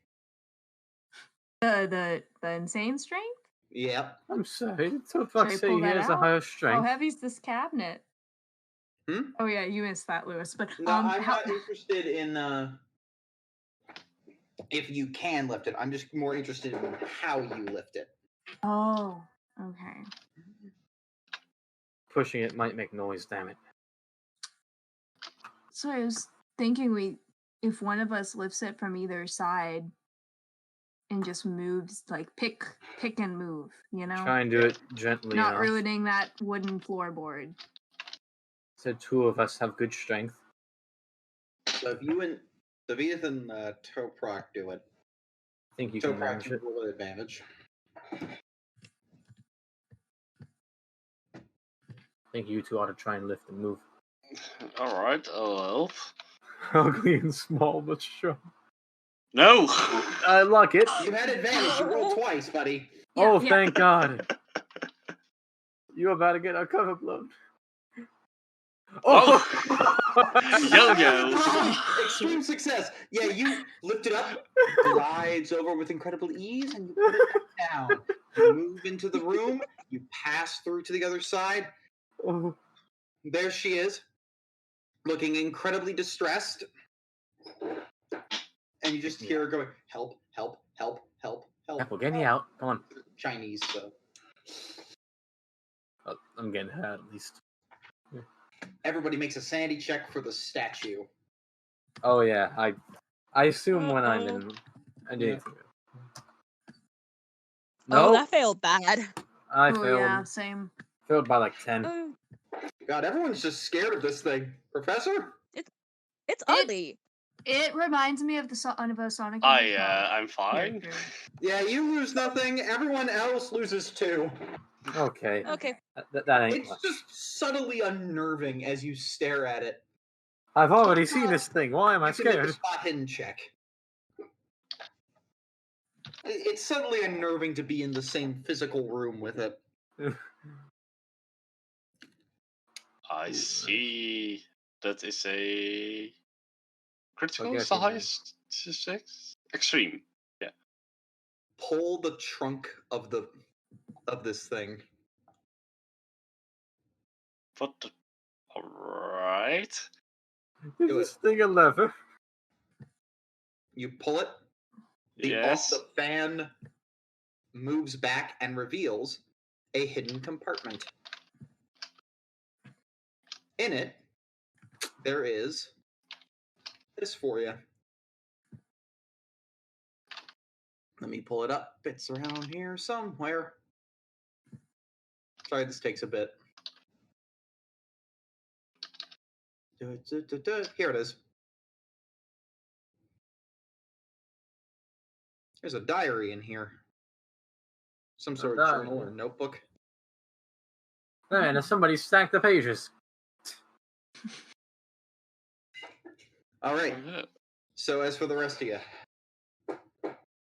The insane strength? Yep. I'm sorry. Did Toprak Should I say pull he that has a out? higher How strength? heavy's this cabinet? Hmm? Oh yeah, you missed that, Lewis. But No, I'm how, not interested in if you can lift it. I'm just more interested in how you lift it. Oh, okay. Pushing it might make noise, damn it. So I was thinking if one of us lifts it from either side and just moves, like pick and move, you know? Try and do it gently Not enough. ruining that wooden floorboard. Said 2 of us have good strength. So if Edith and Toprak do it, I think you can Toprak manage can it. roll with advantage. I think you 2 ought to try and lift and move. Alright, I'll help. Ugly and small, but strong. No! I like it. You had advantage. You rolled twice, buddy. Oh, Yeah. thank God. You're about to get our cover blown. Oh! Oh! Yo-yo! Extreme success. Yeah, you lift it up, glides over with incredible ease, and you put it back down. You move into the room. You pass through to the other side. Oh. There she is, looking incredibly distressed. And you just hear her going, help, help, help, help, help. Apple, get me out. Come on. Chinese, so. Oh, I'm getting her at least. Everybody makes a sanity check for the statue. Oh, yeah. I assume when I'm in. I didn't. Oh, No, that failed bad. I Oh failed. yeah, same. Failed by like 10. Oh, God, everyone's just scared of this thing. Professor? it's ugly. It reminds me of the of a Sonic the Hedgehog I'm fine. character. Yeah, you lose nothing. Everyone else loses too. Okay. Okay. That ain't It's much. just subtly unnerving as you stare at it. I've already seen this thing. Why am I You can make a scared? spot hidden check. It's subtly unnerving to be in the same physical room with it. I see. That is a critical. Okay, Is the okay, highest success? Extreme. Yeah. pull the trunk of this thing. What the... Alright. Do This thing a lever. You pull it. Yes. The fan moves back and reveals a hidden compartment. In it, there is this for you. Let me pull it up. It's around here somewhere. Sorry, this takes a bit. Here it is. There's a diary in here. Some sort of journal or notebook. Man, somebody stacked the pages. All right. Yeah. So as for the rest of you,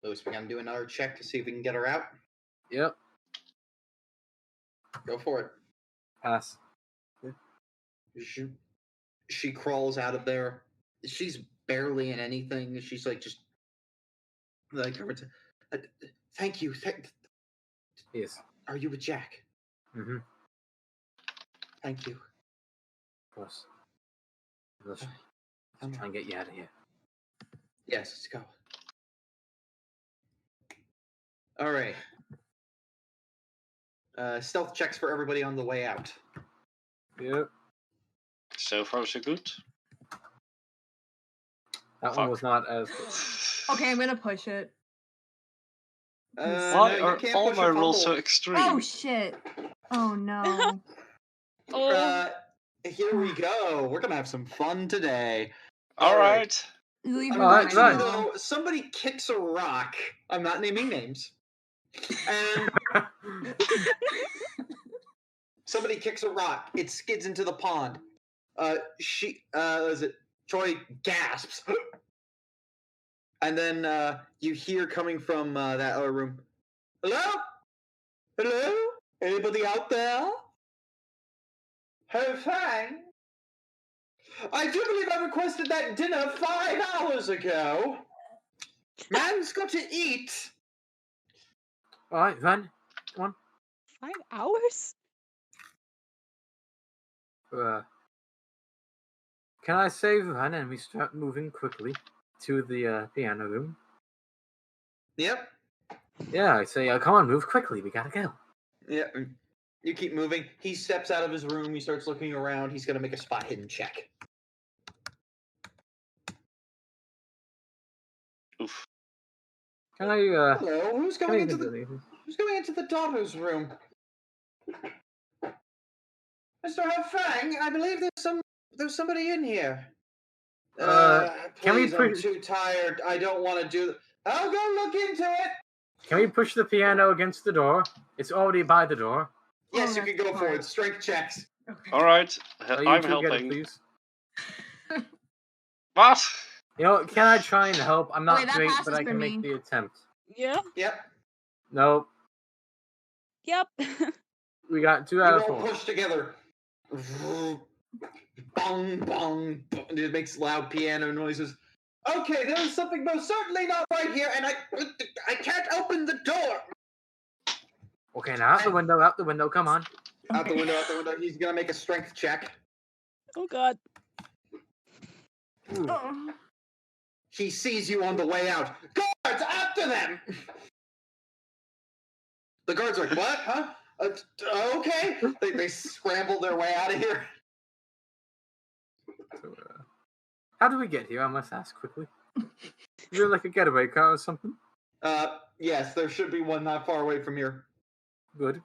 Lewis, we're gonna do another check to see if we can get her out. Yep. Go for it. Pass. She crawls out of there. She's barely in anything. She's like just like, thank you. Yes. Are you with Jack? Mm-hmm. Thank you. Of course. Let's Come try on. and get you out of here. Yes, let's go. All right. Stealth checks for everybody on the way out. Yep. So far, so good. That one was not as good. Okay, I'm gonna push it. Why No, are you can't all push my a rolls so fumble. extreme? Oh shit! Oh no! Oh, Here we go. We're gonna have some fun today. Alright. Leave me Alright, alone. right. Though, somebody kicks a rock. I'm not naming names. And somebody kicks a rock. It skids into the pond. Troy gasps. And then you hear coming from that other room. Hello? Hello? Anybody out there? Her Fang? I do believe I requested that dinner 5 hours ago. Man's got to eat. Alright, Van. Come on. 5 hours? Can I save Van and we start moving quickly to the piano room? Yep. Yeah, I say, come on, move quickly. We gotta go. Yeah. You keep moving. He steps out of his room. He starts looking around. He's going to make a spot hidden check. Oof. Can I, Hello. Who's can I going even into do anything? the daughter's room? Mr. Fang, I believe there's somebody in here. can we Please, I'm push- too tired. I don't want to do. I'll go look into it. Can we push the piano against the door? It's already by the door. Yes, you that's can go for fine. it. Strength checks. Okay. Alright. You I'm two get it, helping. please. What? You know, can I try and help? I'm not Wait, that great, passes but I for can me. make the attempt. Yeah. Yep. Nope. Yep. We got 2 You out of all 4. push together. Bong, bong, bong. It makes loud piano noises. Okay, there is something most certainly not right here, and I can't open the door. Okay, now out the window, come on. Out the window. He's gonna make a strength check. Oh god. Ooh. Oh. He sees you on the way out. Guards, after them! The guards are like, what? Huh? Okay. They scramble their way out of here. So, how do we get here? I must ask quickly. Is there like a getaway car or something? Yes, there should be one not far away from here. Good.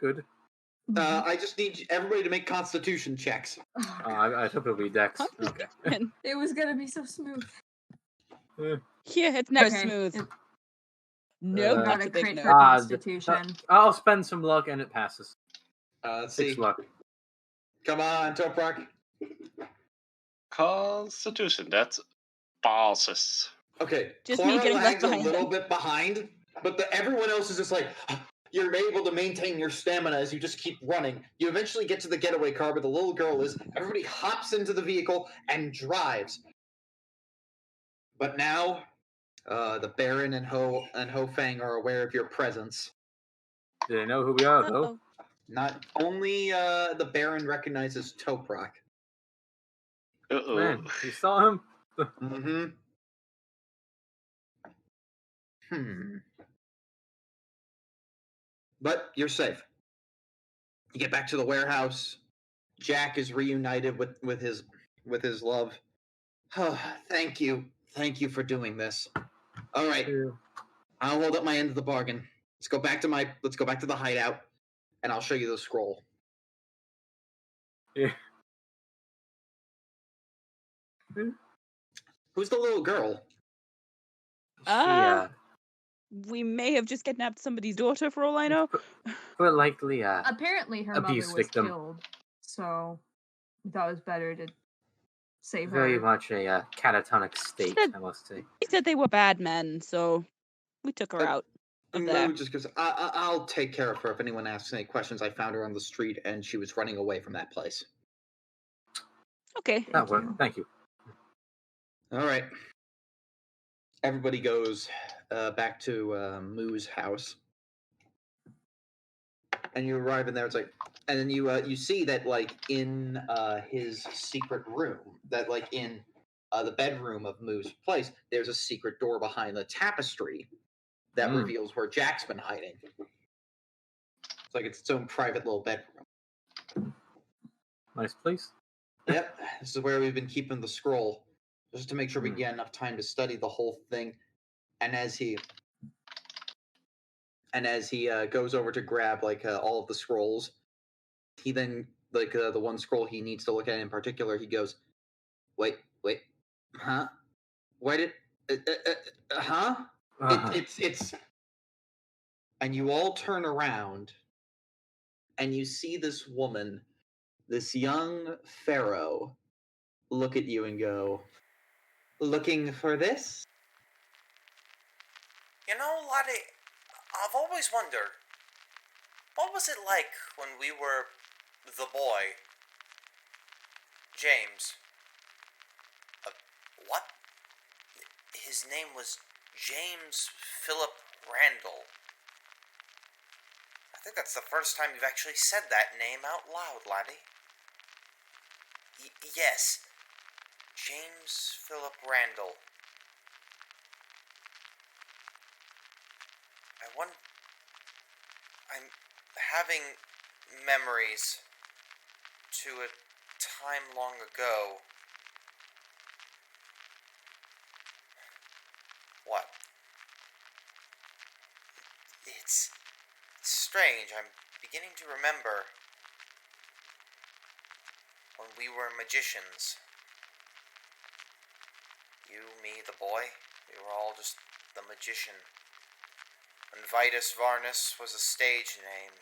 I just need everybody to make constitution checks. I hope it'll be Dex. Okay. It was gonna be so smooth. Yeah, it's never Okay. smooth. No, Uh, Got that's a a big crit no. for Constitution. I'll spend some luck and it passes. Let's see. 6 luck. Come on, Toprak. Constitution. That passes. Okay, Just me Clara getting lags left a behind little them. bit behind, but everyone else is just like, you're able to maintain your stamina as you just keep running. You eventually get to the getaway car where the little girl is. Everybody hops into the vehicle and drives. But now, The Baron and Ho Fang are aware of your presence. Do they know who we are, though? Uh-oh. Not only the Baron recognizes Toprak. Uh-oh. Man, you saw him? Mm-hmm. But you're safe. You get back to the warehouse. Jack is reunited with his love. Thank you for doing this. All right, I'll hold up my end of the bargain. Let's go back to the hideout, and I'll show you the scroll. Yeah. Who's the little girl? She, We may have just kidnapped somebody's daughter for all I know. but likely, Apparently, her mother abuse was victim. killed, so we thought it was better to save Very her. much a catatonic state, Said- I must say. He said they were bad men, so we took her out of there. Moo just goes, I'll take care of her if anyone asks any questions. I found her on the street, and she was running away from that place. Okay. That worked. Thank you. All right. Everybody goes back to Moo's house, and you arrive in there. It's like, and then you see that like in his secret room, that like in the bedroom of Moo's place, there's a secret door behind the tapestry that reveals where Jack's been hiding. It's like it's its own private little bedroom. Nice place. Yep, this is where we've been keeping the scroll, just to make sure we get enough time to study the whole thing. And as he goes over to grab like all of the scrolls, he then like the one scroll he needs to look at in particular, he goes, wait, huh? Why did huh? It's and you all turn around, and you see this woman, this young pharaoh, look at you and go, looking for this? You know, laddie, I've always wondered, what was it like when we were the boy? James. What? His name was James Philip Randall. I think that's the first time you've actually said that name out loud, laddie. Yes. James Philip Randall. I'm having memories to a time long ago. What? It's strange. I'm beginning to remember when we were magicians. You, me, the boy, we were all just the magician. And vitusvarnus was a stage name.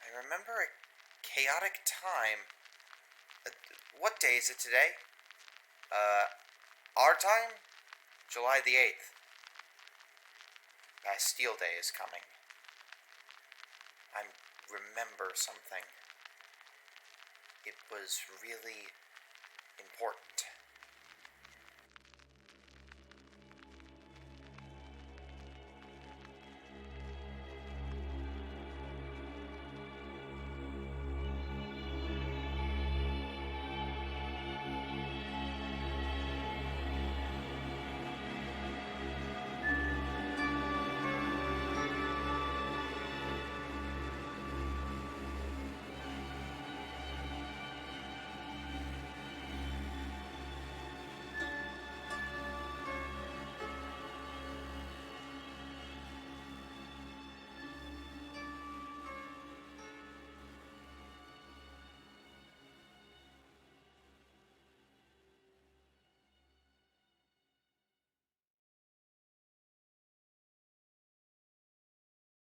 I remember a chaotic time. What day is it today? Our time? July the 8th. Bastille Day is coming. I remember something. It was really important.